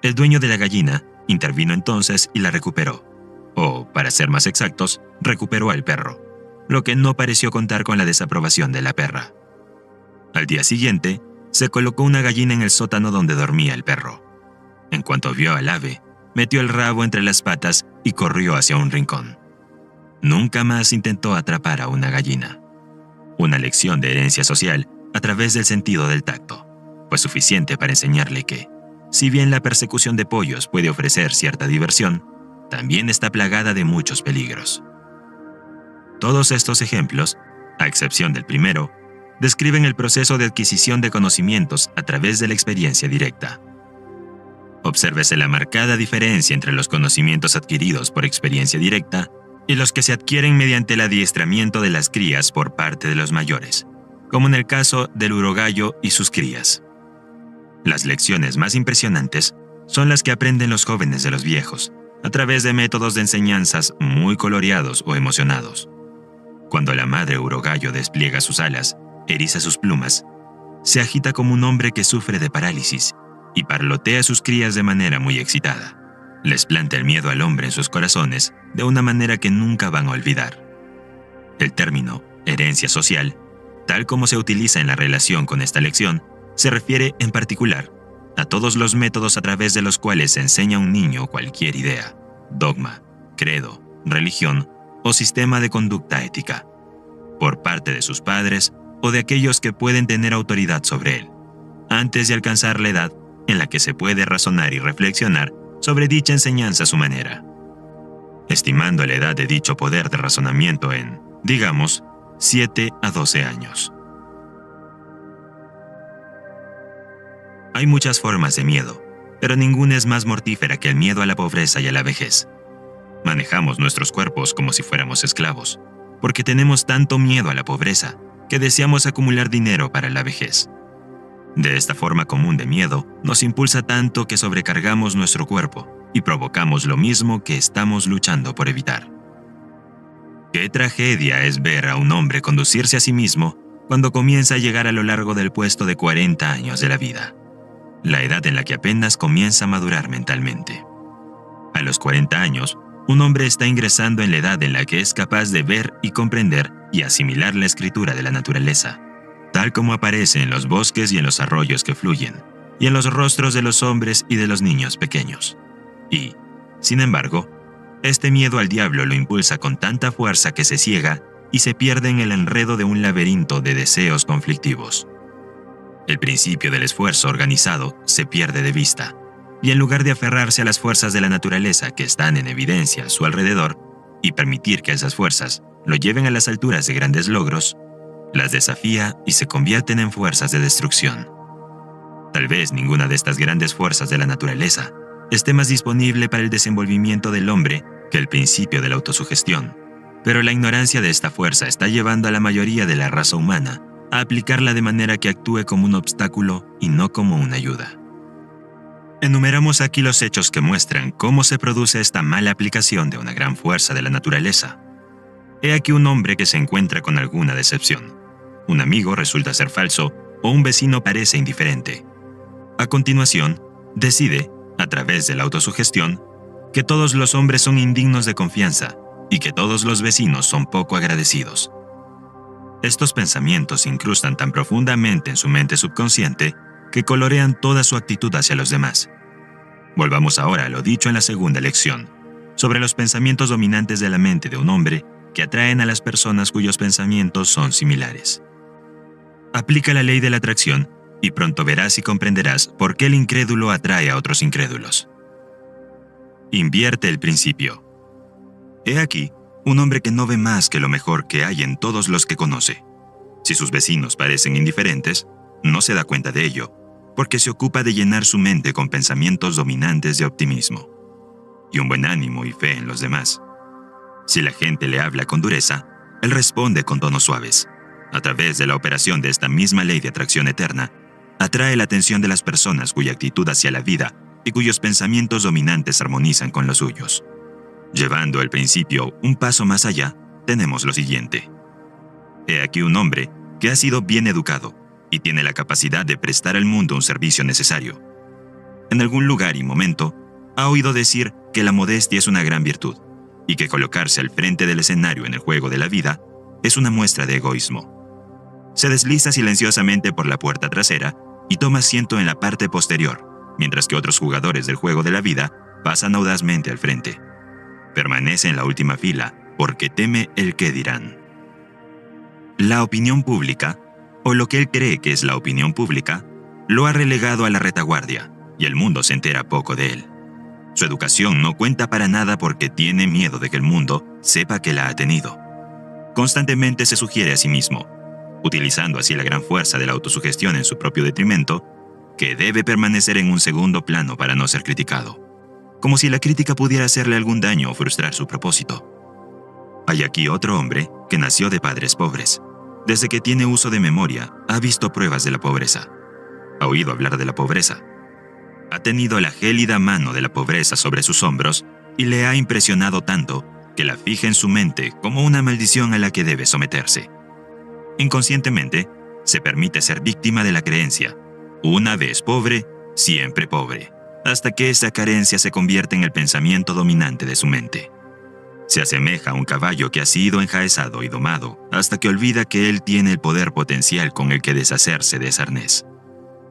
El dueño de la gallina intervino entonces y la recuperó. O, para ser más exactos, recuperó al perro, lo que no pareció contar con la desaprobación de la perra. Al día siguiente, se colocó una gallina en el sótano donde dormía el perro. En cuanto vio al ave, metió el rabo entre las patas y corrió hacia un rincón. Nunca más intentó atrapar a una gallina. Una lección de herencia social a través del sentido del tacto, pues suficiente para enseñarle que, si bien la persecución de pollos puede ofrecer cierta diversión, también está plagada de muchos peligros. Todos estos ejemplos, a excepción del primero, describen el proceso de adquisición de conocimientos a través de la experiencia directa. Obsérvese la marcada diferencia entre los conocimientos adquiridos por experiencia directa y los que se adquieren mediante el adiestramiento de las crías por parte de los mayores, como en el caso del urogallo y sus crías. Las lecciones más impresionantes son las que aprenden los jóvenes de los viejos, a través de métodos de enseñanzas muy coloreados o emocionados. Cuando la madre urogallo despliega sus alas, eriza sus plumas, se agita como un hombre que sufre de parálisis y parlotea a sus crías de manera muy excitada. Les planta el miedo al hombre en sus corazones de una manera que nunca van a olvidar. El término herencia social, tal como se utiliza en la relación con esta lección, se refiere en particular a todos los métodos a través de los cuales se enseña a un niño cualquier idea, dogma, credo, religión o sistema de conducta ética, por parte de sus padres o de aquellos que pueden tener autoridad sobre él, antes de alcanzar la edad en la que se puede razonar y reflexionar sobre dicha enseñanza a su manera, estimando la edad de dicho poder de razonamiento en, digamos, 7 a 12 años. Hay muchas formas de miedo, pero ninguna es más mortífera que el miedo a la pobreza y a la vejez. Manejamos nuestros cuerpos como si fuéramos esclavos, porque tenemos tanto miedo a la pobreza que deseamos acumular dinero para la vejez. De esta forma común de miedo, nos impulsa tanto que sobrecargamos nuestro cuerpo y provocamos lo mismo que estamos luchando por evitar. Qué tragedia es ver a un hombre conducirse a sí mismo cuando comienza a llegar a lo largo del puesto de 40 años de la vida, la edad en la que apenas comienza a madurar mentalmente. A los 40 años, un hombre está ingresando en la edad en la que es capaz de ver y comprender y asimilar la escritura de la naturaleza, tal como aparece en los bosques y en los arroyos que fluyen, y en los rostros de los hombres y de los niños pequeños. Y, sin embargo, este miedo al diablo lo impulsa con tanta fuerza que se ciega y se pierde en el enredo de un laberinto de deseos conflictivos. El principio del esfuerzo organizado se pierde de vista, y en lugar de aferrarse a las fuerzas de la naturaleza que están en evidencia a su alrededor y permitir que esas fuerzas lo lleven a las alturas de grandes logros, las desafía y se convierten en fuerzas de destrucción. Tal vez ninguna de estas grandes fuerzas de la naturaleza esté más disponible para el desenvolvimiento del hombre que el principio de la autosugestión, pero la ignorancia de esta fuerza está llevando a la mayoría de la raza humana a aplicarla de manera que actúe como un obstáculo y no como una ayuda. Enumeramos aquí los hechos que muestran cómo se produce esta mala aplicación de una gran fuerza de la naturaleza. He aquí un hombre que se encuentra con alguna decepción. Un amigo resulta ser falso o un vecino parece indiferente. A continuación, decide, a través de la autosugestión, que todos los hombres son indignos de confianza y que todos los vecinos son poco agradecidos. Estos pensamientos se incrustan tan profundamente en su mente subconsciente que colorean toda su actitud hacia los demás. Volvamos ahora a lo dicho en la segunda lección, sobre los pensamientos dominantes de la mente de un hombre que atraen a las personas cuyos pensamientos son similares. Aplica la ley de la atracción y pronto verás y comprenderás por qué el incrédulo atrae a otros incrédulos. Invierte el principio. He aquí un hombre que no ve más que lo mejor que hay en todos los que conoce. Si sus vecinos parecen indiferentes, no se da cuenta de ello, porque se ocupa de llenar su mente con pensamientos dominantes de optimismo. y un buen ánimo y fe en los demás. Si la gente le habla con dureza, él responde con tonos suaves. A través de la operación de esta misma ley de atracción eterna, atrae la atención de las personas cuya actitud hacia la vida y cuyos pensamientos dominantes armonizan con los suyos. Llevando el principio un paso más allá, tenemos lo siguiente. He aquí un hombre que ha sido bien educado y tiene la capacidad de prestar al mundo un servicio necesario. En algún lugar y momento, ha oído decir que la modestia es una gran virtud y que colocarse al frente del escenario en el juego de la vida es una muestra de egoísmo. Se desliza silenciosamente por la puerta trasera y toma asiento en la parte posterior, mientras que otros jugadores del juego de la vida pasan audazmente al frente. Permanece en la última fila porque teme el qué dirán. La opinión pública, o lo que él cree que es la opinión pública, lo ha relegado a la retaguardia y el mundo se entera poco de él. Su educación no cuenta para nada porque tiene miedo de que el mundo sepa que la ha tenido. Constantemente se sugiere a sí mismo, utilizando así la gran fuerza de la autosugestión en su propio detrimento, que debe permanecer en un segundo plano para no ser criticado, como si la crítica pudiera hacerle algún daño o frustrar su propósito. Hay aquí otro hombre que nació de padres pobres. Desde que tiene uso de memoria, ha visto pruebas de la pobreza. Ha oído hablar de la pobreza. Ha tenido la gélida mano de la pobreza sobre sus hombros y le ha impresionado tanto que la fija en su mente como una maldición a la que debe someterse. Inconscientemente, se permite ser víctima de la creencia: una vez pobre, siempre pobre, hasta que esa carencia se convierte en el pensamiento dominante de su mente. Se asemeja a un caballo que ha sido enjaezado y domado hasta que olvida que él tiene el poder potencial con el que deshacerse de ese arnés.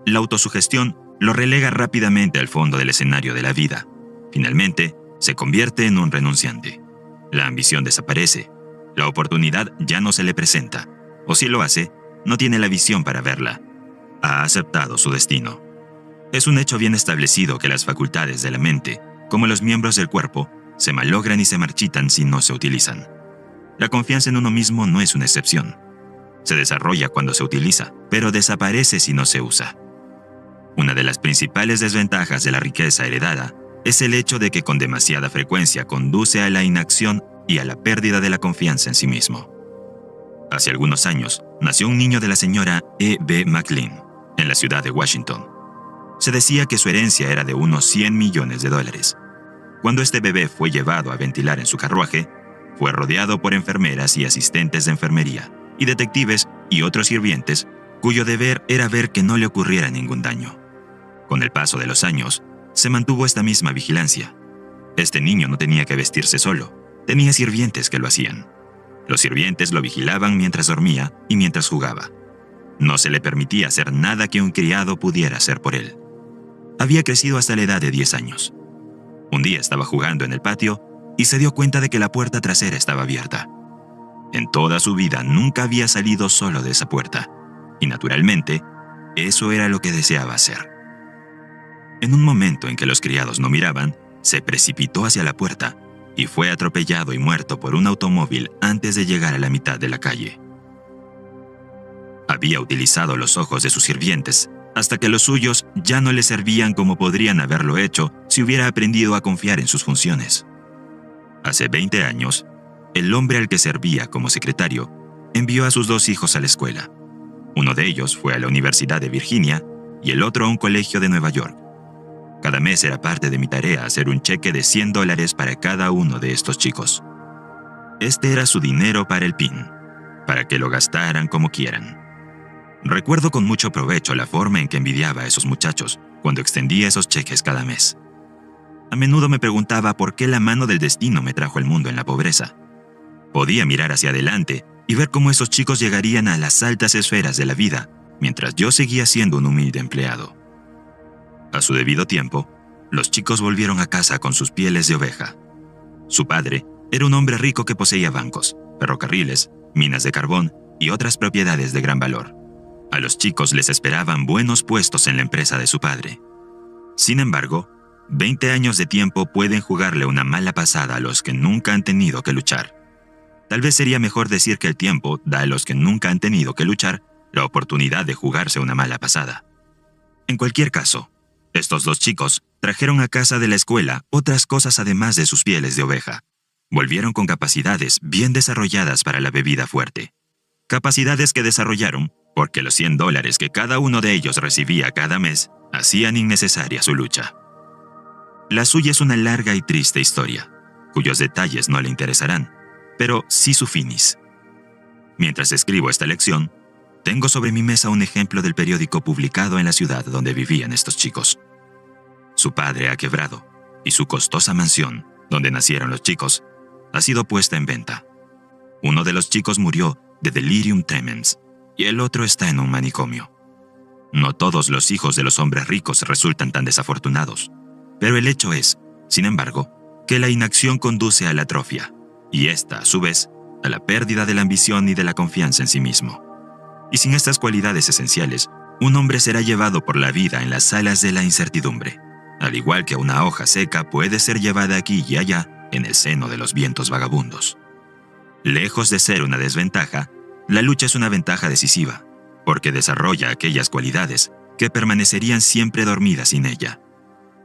La autosugestión lo relega rápidamente al fondo del escenario de la vida. Finalmente, se convierte en un renunciante. La ambición desaparece. La oportunidad ya no se le presenta. O si lo hace, no tiene la visión para verla. Ha aceptado su destino. Es un hecho bien establecido que las facultades de la mente, como los miembros del cuerpo, se malogran y se marchitan si no se utilizan. La confianza en uno mismo no es una excepción. Se desarrolla cuando se utiliza, pero desaparece si no se usa. Una de las principales desventajas de la riqueza heredada es el hecho de que con demasiada frecuencia conduce a la inacción y a la pérdida de la confianza en sí mismo. Hace algunos años, nació un niño de la señora E.B. McLean, en la ciudad de Washington. Se decía que su herencia era de unos $100 millones. Cuando este bebé fue llevado a ventilar en su carruaje, fue rodeado por enfermeras y asistentes de enfermería, y detectives y otros sirvientes, cuyo deber era ver que no le ocurriera ningún daño. Con el paso de los años, se mantuvo esta misma vigilancia. Este niño no tenía que vestirse solo, tenía sirvientes que lo hacían. Los sirvientes lo vigilaban mientras dormía y mientras jugaba. No se le permitía hacer nada que un criado pudiera hacer por él. Había crecido hasta la edad de 10 años. Un día estaba jugando en el patio y se dio cuenta de que la puerta trasera estaba abierta. En toda su vida nunca había salido solo de esa puerta, y naturalmente, eso era lo que deseaba hacer. En un momento en que los criados no miraban, se precipitó hacia la puerta y fue atropellado y muerto por un automóvil antes de llegar a la mitad de la calle. Había utilizado los ojos de sus sirvientes hasta que los suyos ya no le servían como podrían haberlo hecho si hubiera aprendido a confiar en sus funciones. Hace 20 años, el hombre al que servía como secretario envió a sus 2 hijos a la escuela. Uno de ellos fue a la Universidad de Virginia y el otro a un colegio de Nueva York. Cada mes era parte de mi tarea hacer un cheque de $100 para cada uno de estos chicos. Este era su dinero para el PIN, para que lo gastaran como quieran. Recuerdo con mucho provecho la forma en que envidiaba a esos muchachos cuando extendía esos cheques cada mes. A menudo me preguntaba por qué la mano del destino me trajo al mundo en la pobreza. Podía mirar hacia adelante y ver cómo esos chicos llegarían a las altas esferas de la vida, mientras yo seguía siendo un humilde empleado. A su debido tiempo, los chicos volvieron a casa con sus pieles de oveja. Su padre era un hombre rico que poseía bancos, ferrocarriles, minas de carbón y otras propiedades de gran valor. A los chicos les esperaban buenos puestos en la empresa de su padre. Sin embargo, 20 años de tiempo pueden jugarle una mala pasada a los que nunca han tenido que luchar. Tal vez sería mejor decir que el tiempo da a los que nunca han tenido que luchar la oportunidad de jugarse una mala pasada. En cualquier caso, estos 2 chicos Trajeron a casa de la escuela otras cosas además de sus pieles de oveja. Volvieron con capacidades bien desarrolladas para la bebida fuerte. Capacidades que desarrollaron porque los $100 que cada uno de ellos recibía cada mes hacían innecesaria su lucha. La suya es una larga y triste historia, cuyos detalles no le interesarán, pero sí su finis. Mientras escribo esta lección, tengo sobre mi mesa un ejemplo del periódico publicado en la ciudad donde vivían estos chicos. Su padre ha quebrado y su costosa mansión, donde nacieron los chicos, ha sido puesta en venta. Uno de los chicos murió de delirium tremens y el otro está en un manicomio. No todos los hijos de los hombres ricos resultan tan desafortunados, pero el hecho es, sin embargo, que la inacción conduce a la atrofia, y esta, a su vez, a la pérdida de la ambición y de la confianza en sí mismo. Y sin estas cualidades esenciales, un hombre será llevado por la vida en las alas de la incertidumbre, al igual que una hoja seca puede ser llevada aquí y allá en el seno de los vientos vagabundos. Lejos de ser una desventaja, la lucha es una ventaja decisiva, porque desarrolla aquellas cualidades que permanecerían siempre dormidas sin ella.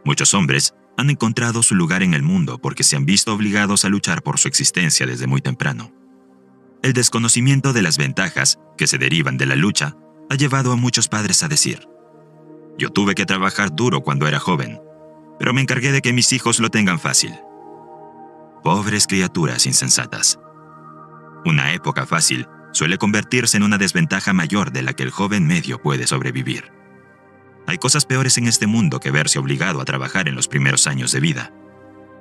Muchos hombres han encontrado su lugar en el mundo porque se han visto obligados a luchar por su existencia desde muy temprano. El desconocimiento de las ventajas que se derivan de la lucha ha llevado a muchos padres a decir: «Yo tuve que trabajar duro cuando era joven, pero me encargué de que mis hijos lo tengan fácil». Pobres criaturas insensatas. Una época fácil suele convertirse en una desventaja mayor de la que el joven medio puede sobrevivir. Hay cosas peores en este mundo que verse obligado a trabajar en los primeros años de vida.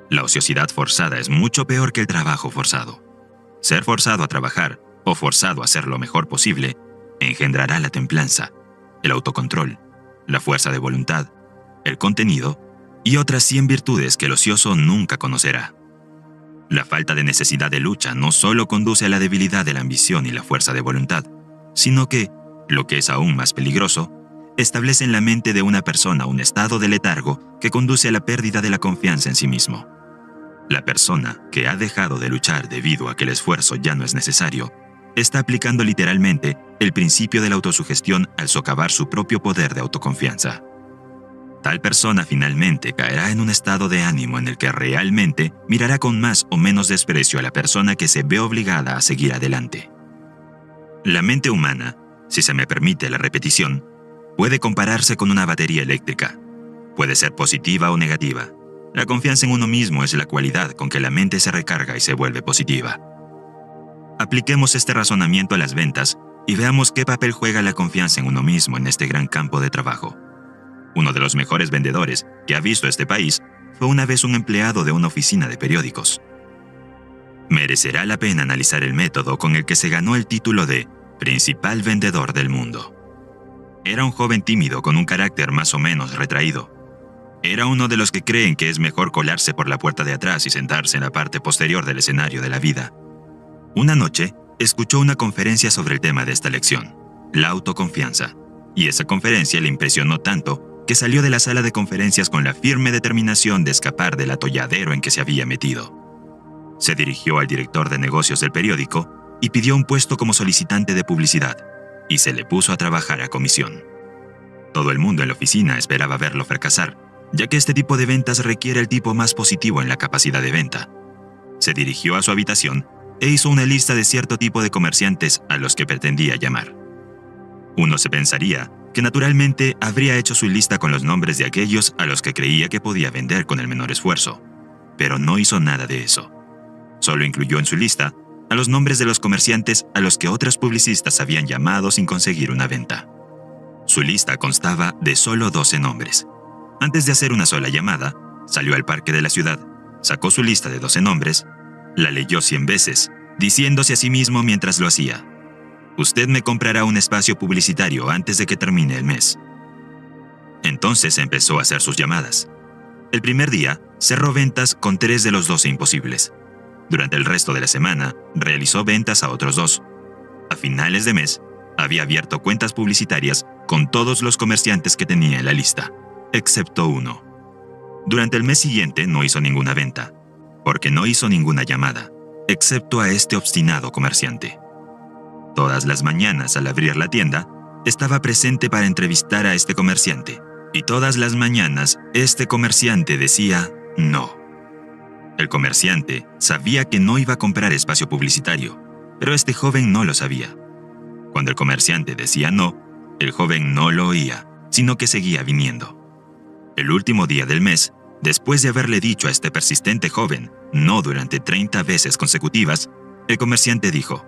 La ociosidad forzada es mucho peor que el trabajo forzado. Ser forzado a trabajar o forzado a hacer lo mejor posible engendrará la templanza, el autocontrol, la fuerza de voluntad, el contenido y otras 100 virtudes que el ocioso nunca conocerá. La falta de necesidad de lucha no solo conduce a la debilidad de la ambición y la fuerza de voluntad, sino que, lo que es aún más peligroso, establece en la mente de una persona un estado de letargo que conduce a la pérdida de la confianza en sí mismo. La persona que ha dejado de luchar debido a que el esfuerzo ya no es necesario, está aplicando literalmente el principio de la autosugestión al socavar su propio poder de autoconfianza. Tal persona finalmente caerá en un estado de ánimo en el que realmente mirará con más o menos desprecio a la persona que se ve obligada a seguir adelante. La mente humana, si se me permite la repetición, puede compararse con una batería eléctrica. Puede ser positiva o negativa. La confianza en uno mismo es la cualidad con que la mente se recarga y se vuelve positiva. Apliquemos este razonamiento a las ventas y veamos qué papel juega la confianza en uno mismo en este gran campo de trabajo. Uno de los mejores vendedores que ha visto este país fue una vez un empleado de una oficina de periódicos. Merecerá la pena analizar el método con el que se ganó el título de principal vendedor del mundo. Era un joven tímido con un carácter más o menos retraído. Era uno de los que creen que es mejor colarse por la puerta de atrás y sentarse en la parte posterior del escenario de la vida. Una noche, escuchó una conferencia sobre el tema de esta lección, la autoconfianza, y esa conferencia le impresionó tanto que salió de la sala de conferencias con la firme determinación de escapar del atolladero en que se había metido. Se dirigió al director de negocios del periódico y pidió un puesto como solicitante de publicidad, y se le puso a trabajar a comisión. Todo el mundo en la oficina esperaba verlo fracasar, ya que este tipo de ventas requiere el tipo más positivo en la capacidad de venta. Se dirigió a su habitación e hizo una lista de cierto tipo de comerciantes a los que pretendía llamar. Uno se pensaría que naturalmente habría hecho su lista con los nombres de aquellos a los que creía que podía vender con el menor esfuerzo, pero no hizo nada de eso. Solo incluyó en su lista a los nombres de los comerciantes a los que otros publicistas habían llamado sin conseguir una venta. Su lista constaba de solo 12 nombres. Antes de hacer una sola llamada, salió al parque de la ciudad, sacó su lista de 12 nombres, la leyó 100 veces, diciéndose a sí mismo mientras lo hacía: «Usted me comprará un espacio publicitario antes de que termine el mes». Entonces empezó a hacer sus llamadas. El primer día, cerró ventas con 3 de los 12 imposibles. Durante el resto de la semana, realizó ventas a otros 2. A finales de mes, había abierto cuentas publicitarias con todos los comerciantes que tenía en la lista, excepto uno. Durante el mes siguiente no hizo ninguna venta, porque no hizo ninguna llamada, excepto a este obstinado comerciante. Todas las mañanas al abrir la tienda, estaba presente para entrevistar a este comerciante, Y todas las mañanas, este comerciante decía no. El comerciante sabía que no iba a comprar espacio publicitario, pero este joven no lo sabía. Cuando el comerciante decía no, el joven no lo oía, sino que seguía viniendo. El último día del mes, después de haberle dicho a este persistente joven no durante 30 veces consecutivas, el comerciante dijo: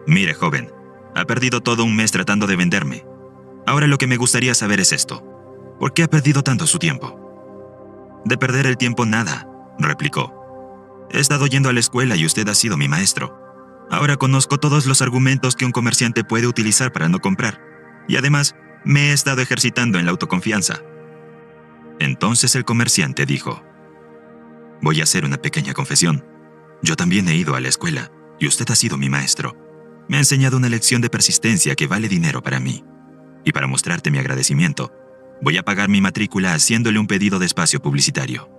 «Mire, joven, ha perdido todo un mes tratando de venderme. Ahora lo que me gustaría saber es esto. ¿Por qué ha perdido tanto su tiempo?» «De perder el tiempo nada», replicó. «He estado yendo a la escuela y usted ha sido mi maestro. Ahora conozco todos los argumentos que un comerciante puede utilizar para no comprar. Y además, me he estado ejercitando en la autoconfianza». Entonces el comerciante dijo: «Voy a hacer una pequeña confesión. Yo también he ido a la escuela y usted ha sido mi maestro. Me ha enseñado una lección de persistencia que vale dinero para mí. Y para mostrarte mi agradecimiento, voy a pagar mi matrícula haciéndole un pedido de espacio publicitario».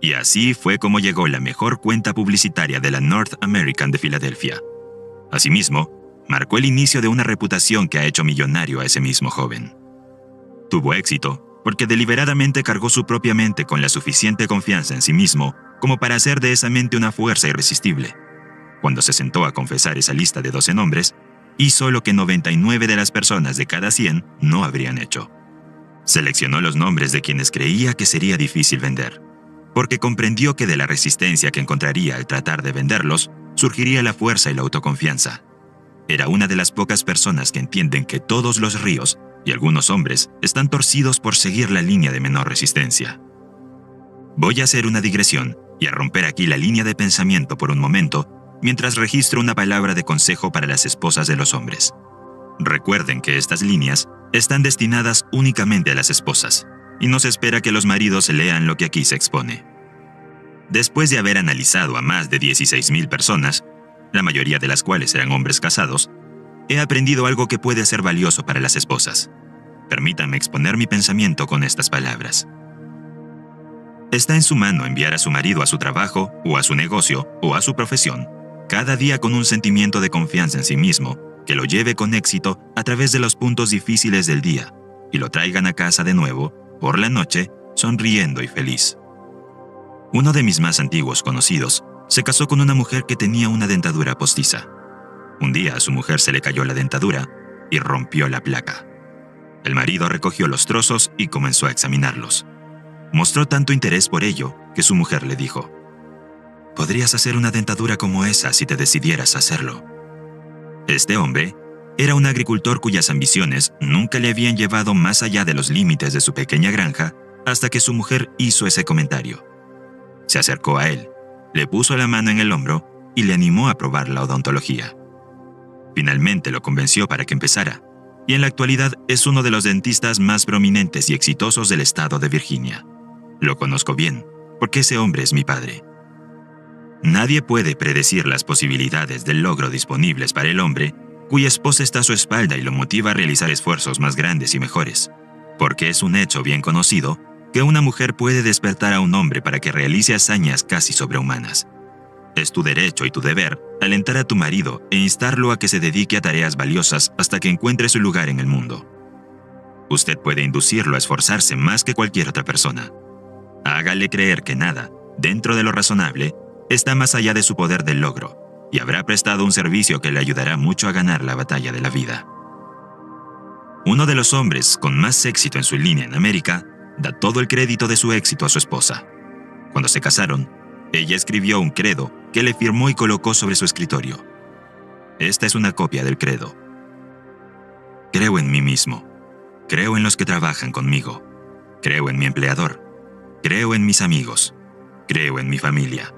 Y así fue como llegó la mejor cuenta publicitaria de la North American de Filadelfia. Asimismo, marcó el inicio de una reputación que ha hecho millonario a ese mismo joven. Tuvo éxito porque deliberadamente cargó su propia mente con la suficiente confianza en sí mismo como para hacer de esa mente una fuerza irresistible. Cuando se sentó a confesar esa lista de 12 nombres, hizo lo que 99 de las personas de cada 100 no habrían hecho. Seleccionó los nombres de quienes creía que sería difícil vender, porque comprendió que de la resistencia que encontraría al tratar de venderlos, surgiría la fuerza y la autoconfianza. Era una de las pocas personas que entienden que todos los ríos y algunos hombres están torcidos por seguir la línea de menor resistencia. Voy a hacer una digresión y a romper aquí la línea de pensamiento por un momento, mientras registro una palabra de consejo para las esposas de los hombres. Recuerden que estas líneas están destinadas únicamente a las esposas, y no se espera que los maridos lean lo que aquí se expone. Después de haber analizado a más de 16,000 personas, la mayoría de las cuales eran hombres casados, he aprendido algo que puede ser valioso para las esposas. Permítanme exponer mi pensamiento con estas palabras. Está en su mano enviar a su marido a su trabajo, o a su negocio, o a su profesión, cada día con un sentimiento de confianza en sí mismo, que lo lleve con éxito a través de los puntos difíciles del día, y lo traigan a casa de nuevo, por la noche, sonriendo y feliz. Uno de mis más antiguos conocidos se casó con una mujer que tenía una dentadura postiza. Un día a su mujer se le cayó la dentadura y rompió la placa. El marido recogió los trozos y comenzó a examinarlos. Mostró tanto interés por ello que su mujer le dijo: «Podrías hacer una dentadura como esa si te decidieras a hacerlo». Este hombre era un agricultor cuyas ambiciones nunca le habían llevado más allá de los límites de su pequeña granja hasta que su mujer hizo ese comentario. Se acercó a él, le puso la mano en el hombro y le animó a probar la odontología. Finalmente lo convenció para que empezara, y en la actualidad es uno de los dentistas más prominentes y exitosos del estado de Virginia. Lo conozco bien, porque ese hombre es mi padre. Nadie puede predecir las posibilidades del logro disponibles para el hombre cuya esposa está a su espalda y lo motiva a realizar esfuerzos más grandes y mejores, porque es un hecho bien conocido que una mujer puede despertar a un hombre para que realice hazañas casi sobrehumanas. Es tu derecho y tu deber alentar a tu marido e instarlo a que se dedique a tareas valiosas hasta que encuentre su lugar en el mundo. Usted puede inducirlo a esforzarse más que cualquier otra persona. Hágale creer que nada, dentro de lo razonable, está más allá de su poder del logro, y habrá prestado un servicio que le ayudará mucho a ganar la batalla de la vida. Uno de los hombres con más éxito en su línea en América da todo el crédito de su éxito a su esposa. Cuando se casaron, ella escribió un credo que le firmó y colocó sobre su escritorio. Esta es una copia del credo. Creo en mí mismo. Creo en los que trabajan conmigo. Creo en mi empleador. Creo en mis amigos. Creo en mi familia.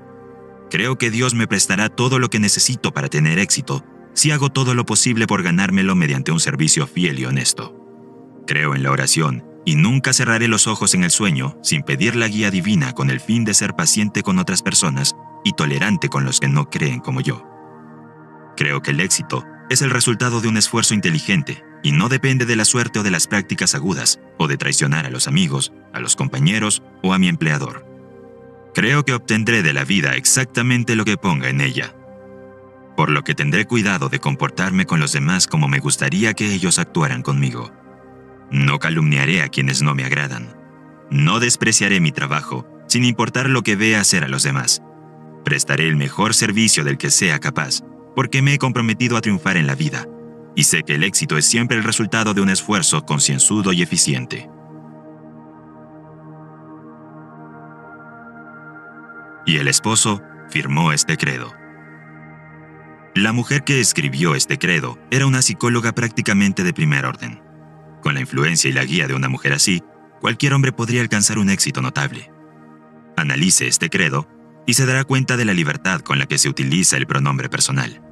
Creo que Dios me prestará todo lo que necesito para tener éxito si hago todo lo posible por ganármelo mediante un servicio fiel y honesto. Creo en la oración y nunca cerraré los ojos en el sueño sin pedir la guía divina con el fin de ser paciente con otras personas y tolerante con los que no creen como yo. Creo que el éxito es el resultado de un esfuerzo inteligente y no depende de la suerte o de las prácticas agudas o de traicionar a los amigos, a los compañeros o a mi empleador. Creo que obtendré de la vida exactamente lo que ponga en ella, por lo que tendré cuidado de comportarme con los demás como me gustaría que ellos actuaran conmigo. No calumniaré a quienes no me agradan. No despreciaré mi trabajo, sin importar lo que vea hacer a los demás. Prestaré el mejor servicio del que sea capaz, porque me he comprometido a triunfar en la vida, y sé que el éxito es siempre el resultado de un esfuerzo concienzudo y eficiente. Y el esposo firmó este credo. La mujer que escribió este credo era una psicóloga prácticamente de primer orden. Con la influencia y la guía de una mujer así, cualquier hombre podría alcanzar un éxito notable. Analice este credo y se dará cuenta de la libertad con la que se utiliza el pronombre personal.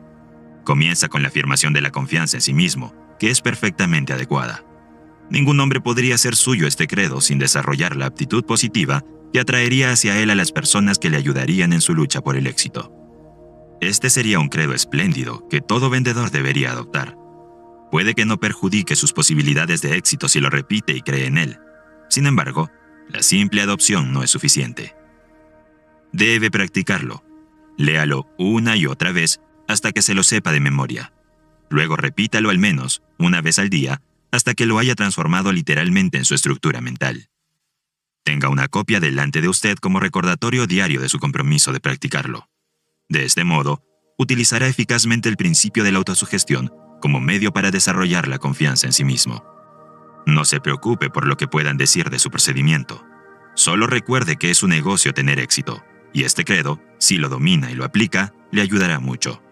Comienza con la afirmación de la confianza en sí mismo, que es perfectamente adecuada. Ningún hombre podría hacer suyo este credo sin desarrollar la aptitud positiva que atraería hacia él a las personas que le ayudarían en su lucha por el éxito. Este sería un credo espléndido que todo vendedor debería adoptar. Puede que no perjudique sus posibilidades de éxito si lo repite y cree en él. Sin embargo, la simple adopción no es suficiente. Debe practicarlo. Léalo una y otra vez hasta que se lo sepa de memoria. Luego repítalo al menos una vez al día hasta que lo haya transformado literalmente en su estructura mental. Tenga una copia delante de usted como recordatorio diario de su compromiso de practicarlo. De este modo, utilizará eficazmente el principio de la autosugestión como medio para desarrollar la confianza en sí mismo. No se preocupe por lo que puedan decir de su procedimiento. Solo recuerde que es su negocio tener éxito, y este credo, si lo domina y lo aplica, le ayudará mucho.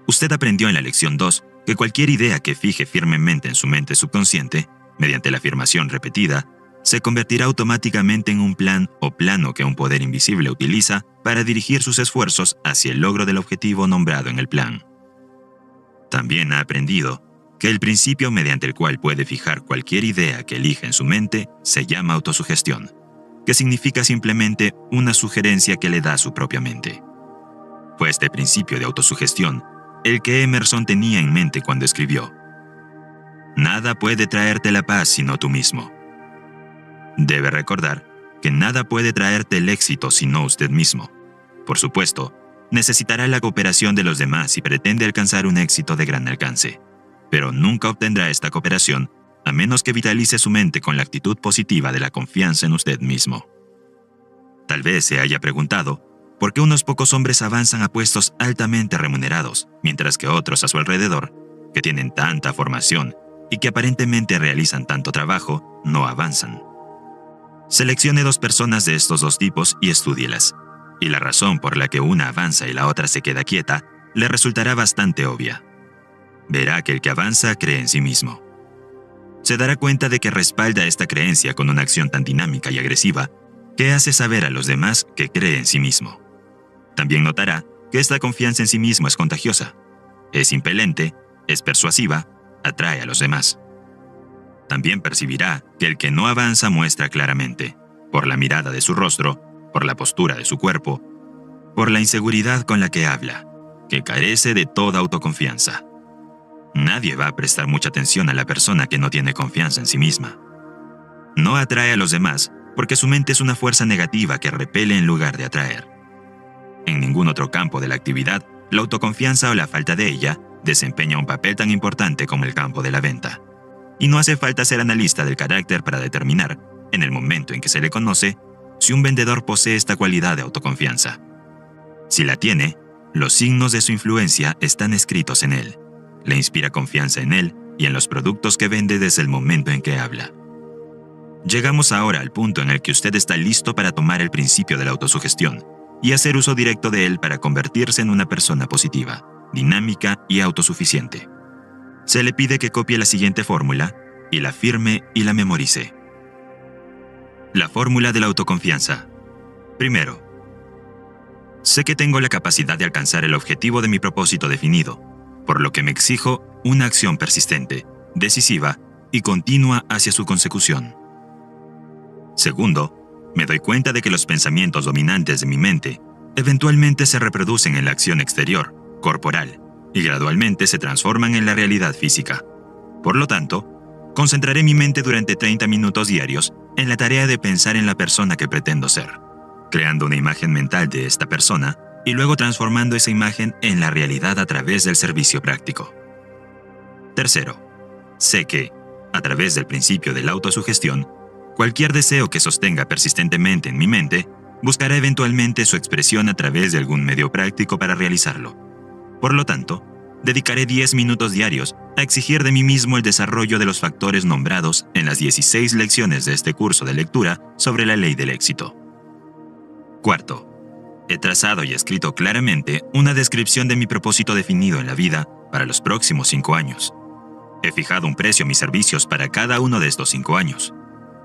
Usted aprendió en la lección 2 que cualquier idea que fije firmemente en su mente subconsciente, mediante la afirmación repetida, se convertirá automáticamente en un plan o plano que un poder invisible utiliza para dirigir sus esfuerzos hacia el logro del objetivo nombrado en el plan. También ha aprendido que el principio mediante el cual puede fijar cualquier idea que elija en su mente se llama autosugestión, que significa simplemente una sugerencia que le da su propia mente. Fue este principio de autosugestión el que Emerson tenía en mente cuando escribió: "Nada puede traerte la paz sino tú mismo". Debe recordar que nada puede traerte el éxito sino usted mismo. Por supuesto, necesitará la cooperación de los demás si pretende alcanzar un éxito de gran alcance, pero nunca obtendrá esta cooperación a menos que vitalice su mente con la actitud positiva de la confianza en usted mismo. Tal vez se haya preguntado por qué unos pocos hombres avanzan a puestos altamente remunerados, mientras que otros a su alrededor, que tienen tanta formación y que aparentemente realizan tanto trabajo, no avanzan. Seleccione 2 personas de estos 2 tipos y estúdielas, y la razón por la que una avanza y la otra se queda quieta le resultará bastante obvia. Verá que el que avanza cree en sí mismo. Se dará cuenta de que respalda esta creencia con una acción tan dinámica y agresiva que hace saber a los demás que cree en sí mismo. También notará que esta confianza en sí mismo es contagiosa, es impelente, es persuasiva, atrae a los demás. También percibirá que el que no avanza muestra claramente, por la mirada de su rostro, por la postura de su cuerpo, por la inseguridad con la que habla, que carece de toda autoconfianza. Nadie va a prestar mucha atención a la persona que no tiene confianza en sí misma. No atrae a los demás porque su mente es una fuerza negativa que repele en lugar de atraer. En ningún otro campo de la actividad, la autoconfianza o la falta de ella desempeña un papel tan importante como el campo de la venta. Y no hace falta ser analista del carácter para determinar, en el momento en que se le conoce, si un vendedor posee esta cualidad de autoconfianza. Si la tiene, los signos de su influencia están escritos en él. Le inspira confianza en él y en los productos que vende desde el momento en que habla. Llegamos ahora al punto en el que usted está listo para tomar el principio de la autosugestión y hacer uso directo de él para convertirse en una persona positiva, dinámica y autosuficiente. Se le pide que copie la siguiente fórmula y la firme y la memorice. La fórmula de la autoconfianza. Primero, sé que tengo la capacidad de alcanzar el objetivo de mi propósito definido, por lo que me exijo una acción persistente, decisiva y continua hacia su consecución. Segundo, me doy cuenta de que los pensamientos dominantes de mi mente eventualmente se reproducen en la acción exterior, corporal, y gradualmente se transforman en la realidad física. Por lo tanto, concentraré mi mente durante 30 minutos diarios en la tarea de pensar en la persona que pretendo ser, creando una imagen mental de esta persona y luego transformando esa imagen en la realidad a través del servicio práctico. Tercero, sé que, A través del principio de la autosugestión, cualquier deseo que sostenga persistentemente en mi mente buscará eventualmente su expresión a través de algún medio práctico para realizarlo. Por lo tanto, dedicaré 10 minutos diarios a exigir de mí mismo el desarrollo de los factores nombrados en las 16 lecciones de este curso de lectura sobre la ley del éxito. Cuarto, he trazado y escrito claramente una descripción de mi propósito definido en la vida para los próximos 5 años. He fijado un precio a mis servicios para cada uno de estos 5 años.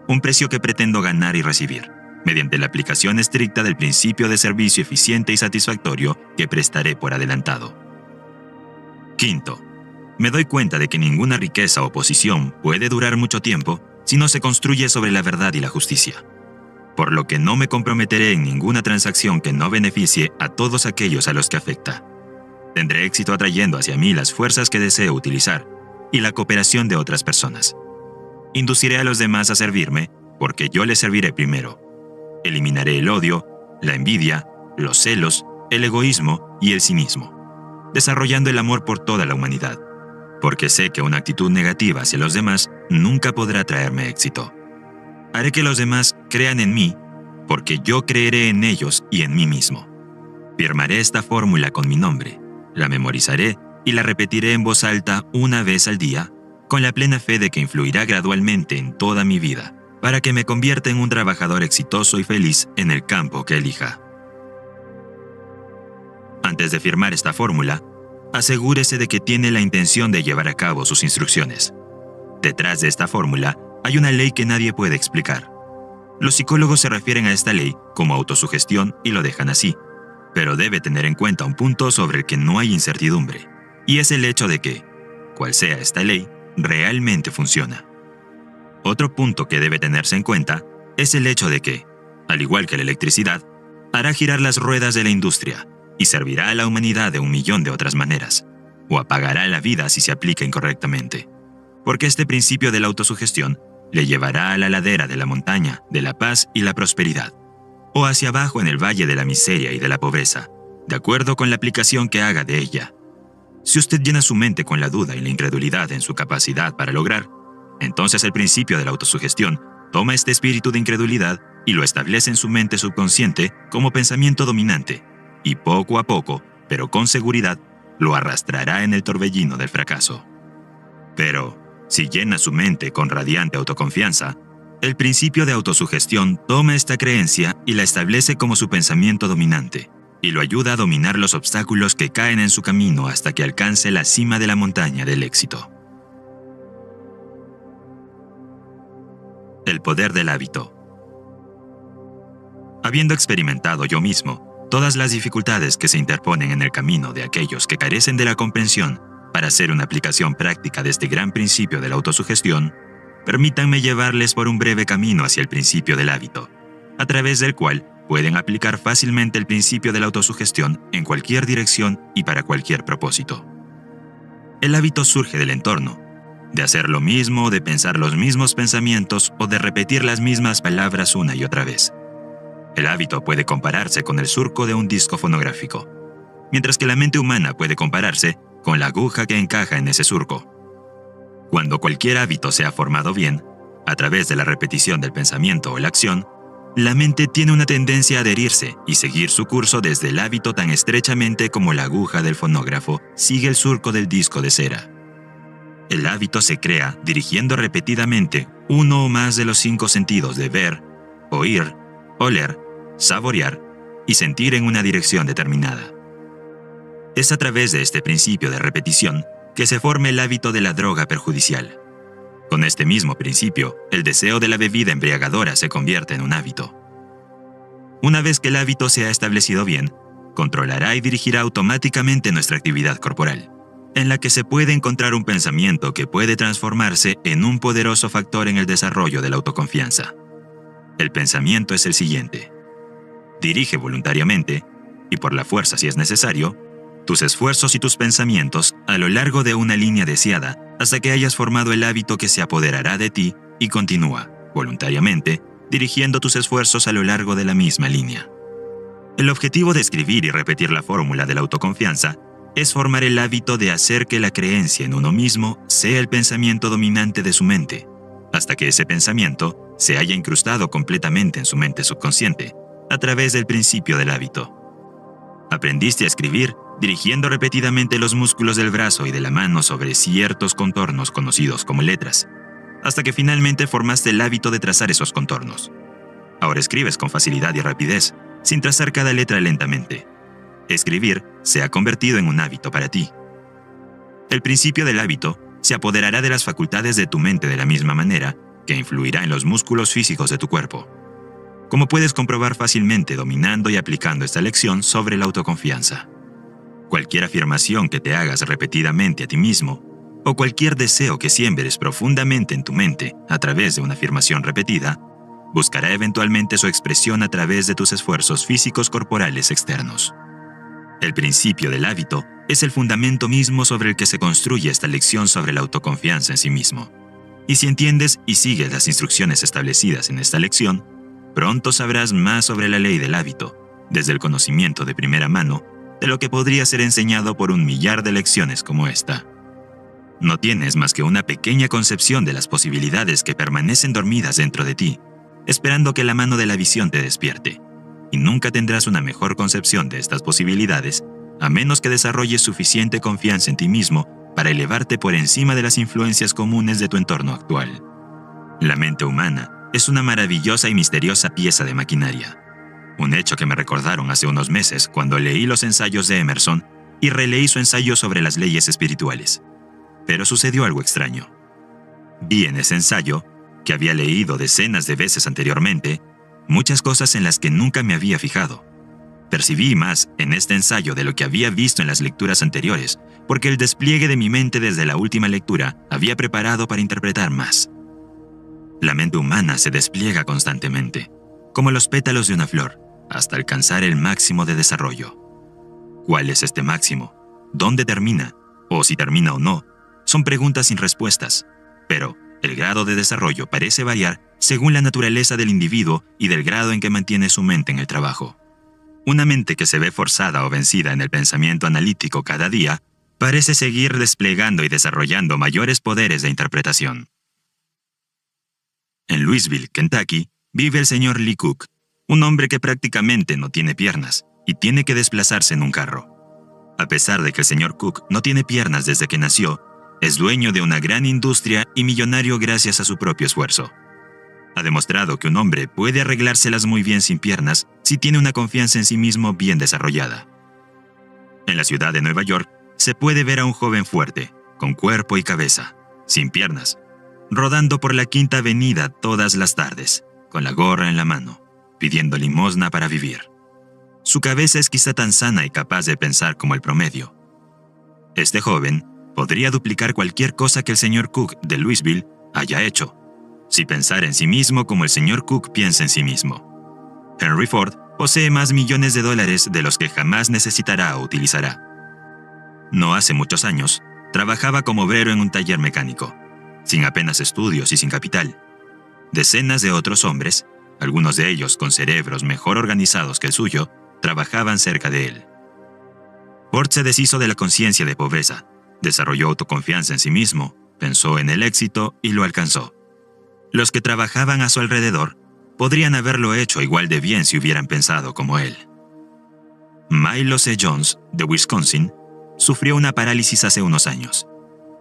Un precio que pretendo ganar y recibir, mediante la aplicación estricta del principio de servicio eficiente y satisfactorio que prestaré por adelantado. Quinto, me doy cuenta de que ninguna riqueza o posición puede durar mucho tiempo si no se construye sobre la verdad y la justicia, por lo que no me comprometeré en ninguna transacción que no beneficie a todos aquellos a los que afecta. Tendré éxito atrayendo hacia mí las fuerzas que deseo utilizar y la cooperación de otras personas. Induciré a los demás a servirme porque yo les serviré primero. Eliminaré el odio, la envidia, los celos, el egoísmo y el cinismo, desarrollando el amor por toda la humanidad, porque sé que una actitud negativa hacia los demás nunca podrá traerme éxito. Haré que los demás crean en mí, porque yo creeré en ellos y en mí mismo. Firmaré esta fórmula con mi nombre, la memorizaré y la repetiré en voz alta una vez al día, con la plena fe de que influirá gradualmente en toda mi vida, para que me convierta en un trabajador exitoso y feliz en el campo que elija. Antes de firmar esta fórmula, asegúrese de que tiene la intención de llevar a cabo sus instrucciones. Detrás de esta fórmula hay una ley que nadie puede explicar. Los psicólogos se refieren a esta ley como autosugestión y lo dejan así, pero debe tener en cuenta un punto sobre el que no hay incertidumbre, y es el hecho de que, cual sea esta ley, realmente funciona. Otro punto que debe tenerse en cuenta es el hecho de que, al igual que la electricidad, hará girar las ruedas de la industria y servirá a la humanidad de 1.000.000 de otras maneras, o apagará la vida si se aplica incorrectamente, porque este principio de la autosugestión le llevará a la ladera de la montaña de la paz y la prosperidad, o hacia abajo en el valle de la miseria y de la pobreza, de acuerdo con la aplicación que haga de ella. Si usted llena su mente con la duda y la incredulidad en su capacidad para lograr, entonces el principio de la autosugestión toma este espíritu de incredulidad y lo establece en su mente subconsciente como pensamiento dominante, y poco a poco, pero con seguridad, lo arrastrará en el torbellino del fracaso. Pero, si llena su mente con radiante autoconfianza, el principio de autosugestión toma esta creencia y la establece como su pensamiento dominante, y lo ayuda a dominar los obstáculos que caen en su camino hasta que alcance la cima de la montaña del éxito. El poder del hábito. Habiendo experimentado yo mismo todas las dificultades que se interponen en el camino de aquellos que carecen de la comprensión para hacer una aplicación práctica de este gran principio de la autosugestión, permítanme llevarles por un breve camino hacia el principio del hábito, a través del cual pueden aplicar fácilmente el principio de la autosugestión en cualquier dirección y para cualquier propósito. El hábito surge del entorno, de hacer lo mismo, de pensar los mismos pensamientos o de repetir las mismas palabras una y otra vez. El hábito puede compararse con el surco de un disco fonográfico, mientras que la mente humana puede compararse con la aguja que encaja en ese surco. Cuando cualquier hábito se ha formado bien, a través de la repetición del pensamiento o la acción, la mente tiene una tendencia a adherirse y seguir su curso desde el hábito tan estrechamente como la aguja del fonógrafo sigue el surco del disco de cera. El hábito se crea dirigiendo repetidamente uno o más de los 5 sentidos de ver, oír, oler, saborear y sentir en una dirección determinada. Es a través de este principio de repetición que se forma el hábito de la droga perjudicial. Con este mismo principio, el deseo de la bebida embriagadora se convierte en un hábito. Una vez que el hábito se ha establecido bien, controlará y dirigirá automáticamente nuestra actividad corporal, en la que se puede encontrar un pensamiento que puede transformarse en un poderoso factor en el desarrollo de la autoconfianza. El pensamiento es el siguiente. Dirige voluntariamente, y por la fuerza si es necesario, tus esfuerzos y tus pensamientos a lo largo de una línea deseada hasta que hayas formado el hábito que se apoderará de ti y continúa, voluntariamente, dirigiendo tus esfuerzos a lo largo de la misma línea. El objetivo de escribir y repetir la fórmula de la autoconfianza es formar el hábito de hacer que la creencia en uno mismo sea el pensamiento dominante de su mente, hasta que ese pensamiento se haya incrustado completamente en su mente subconsciente, a través del principio del hábito. Aprendiste a escribir dirigiendo repetidamente los músculos del brazo y de la mano sobre ciertos contornos conocidos como letras, hasta que finalmente formaste el hábito de trazar esos contornos. Ahora escribes con facilidad y rapidez, sin trazar cada letra lentamente. Escribir se ha convertido en un hábito para ti. El principio del hábito se apoderará de las facultades de tu mente de la misma manera que influirá en los músculos físicos de tu cuerpo. Como puedes comprobar fácilmente dominando y aplicando esta lección sobre la autoconfianza. Cualquier afirmación que te hagas repetidamente a ti mismo, o cualquier deseo que siembres profundamente en tu mente a través de una afirmación repetida, buscará eventualmente su expresión a través de tus esfuerzos físicos corporales externos. El principio del hábito es el fundamento mismo sobre el que se construye esta lección sobre la autoconfianza en sí mismo. Y si entiendes y sigues las instrucciones establecidas en esta lección, pronto sabrás más sobre la ley del hábito, desde el conocimiento de primera mano, de lo que podría ser enseñado por 1.000.000 de lecciones como esta. No tienes más que una pequeña concepción de las posibilidades que permanecen dormidas dentro de ti, esperando que la mano de la visión te despierte. Y nunca tendrás una mejor concepción de estas posibilidades, a menos que desarrolles suficiente confianza en ti mismo para elevarte por encima de las influencias comunes de tu entorno actual. La mente humana es una maravillosa y misteriosa pieza de maquinaria. Un hecho que me recordaron hace unos meses cuando leí los ensayos de Emerson y releí su ensayo sobre las leyes espirituales. Pero sucedió algo extraño. Vi en ese ensayo, que había leído decenas de veces anteriormente, muchas cosas en las que nunca me había fijado. Percibí más en este ensayo de lo que había visto en las lecturas anteriores, porque el despliegue de mi mente desde la última lectura había preparado para interpretar más. La mente humana se despliega constantemente, como los pétalos de una flor, hasta alcanzar el máximo de desarrollo. ¿Cuál es este máximo? ¿Dónde termina? O si termina o no, son preguntas sin respuestas, pero el grado de desarrollo parece variar según la naturaleza del individuo y del grado en que mantiene su mente en el trabajo. Una mente que se ve forzada o vencida en el pensamiento analítico cada día parece seguir desplegando y desarrollando mayores poderes de interpretación. En Louisville, Kentucky, vive el señor Lee Cook, un hombre que prácticamente no tiene piernas y tiene que desplazarse en un carro. A pesar de que el señor Cook no tiene piernas desde que nació, es dueño de una gran industria y millonario gracias a su propio esfuerzo. Ha demostrado que un hombre puede arreglárselas muy bien sin piernas si tiene una confianza en sí mismo bien desarrollada. En la ciudad de Nueva York se puede ver a un joven fuerte, con cuerpo y cabeza, sin piernas, rodando por la Quinta Avenida todas las tardes, con la gorra en la mano, pidiendo limosna para vivir. Su cabeza es quizá tan sana y capaz de pensar como el promedio. Este joven podría duplicar cualquier cosa que el señor Cook de Louisville haya hecho, si pensara en sí mismo como el señor Cook piensa en sí mismo. Henry Ford posee más millones de dólares de los que jamás necesitará o utilizará. No hace muchos años, trabajaba como obrero en un taller mecánico, sin apenas estudios y sin capital. Decenas de otros hombres, algunos de ellos con cerebros mejor organizados que el suyo, trabajaban cerca de él. Ford se deshizo de la conciencia de pobreza, desarrolló autoconfianza en sí mismo, pensó en el éxito y lo alcanzó. Los que trabajaban a su alrededor podrían haberlo hecho igual de bien si hubieran pensado como él. Milo C. Jones, de Wisconsin, sufrió una parálisis hace unos años.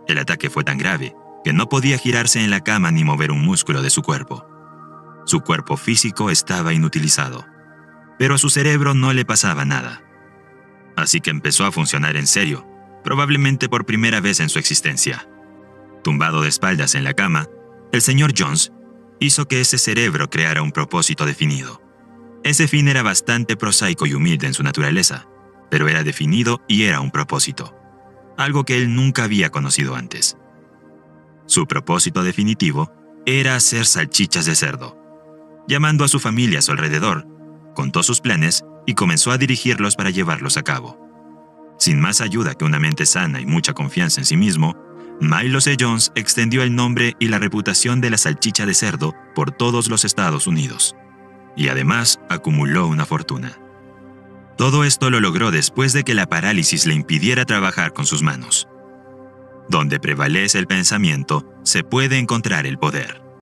El ataque fue tan grave que no podía girarse en la cama ni mover un músculo de su cuerpo. Su cuerpo físico estaba inutilizado, pero a su cerebro no le pasaba nada. Así que empezó a funcionar en serio, probablemente por primera vez en su existencia. Tumbado de espaldas en la cama, el señor Jones hizo que ese cerebro creara un propósito definido. Ese fin era bastante prosaico y humilde en su naturaleza, pero era definido y era un propósito, algo que él nunca había conocido antes. Su propósito definitivo era hacer salchichas de cerdo. Llamando a su familia a su alrededor, contó sus planes y comenzó a dirigirlos para llevarlos a cabo. Sin más ayuda que una mente sana y mucha confianza en sí mismo, Milo C. Jones extendió el nombre y la reputación de la salchicha de cerdo por todos los Estados Unidos, y además acumuló una fortuna. Todo esto lo logró después de que la parálisis le impidiera trabajar con sus manos. Donde prevalece el pensamiento, se puede encontrar el poder.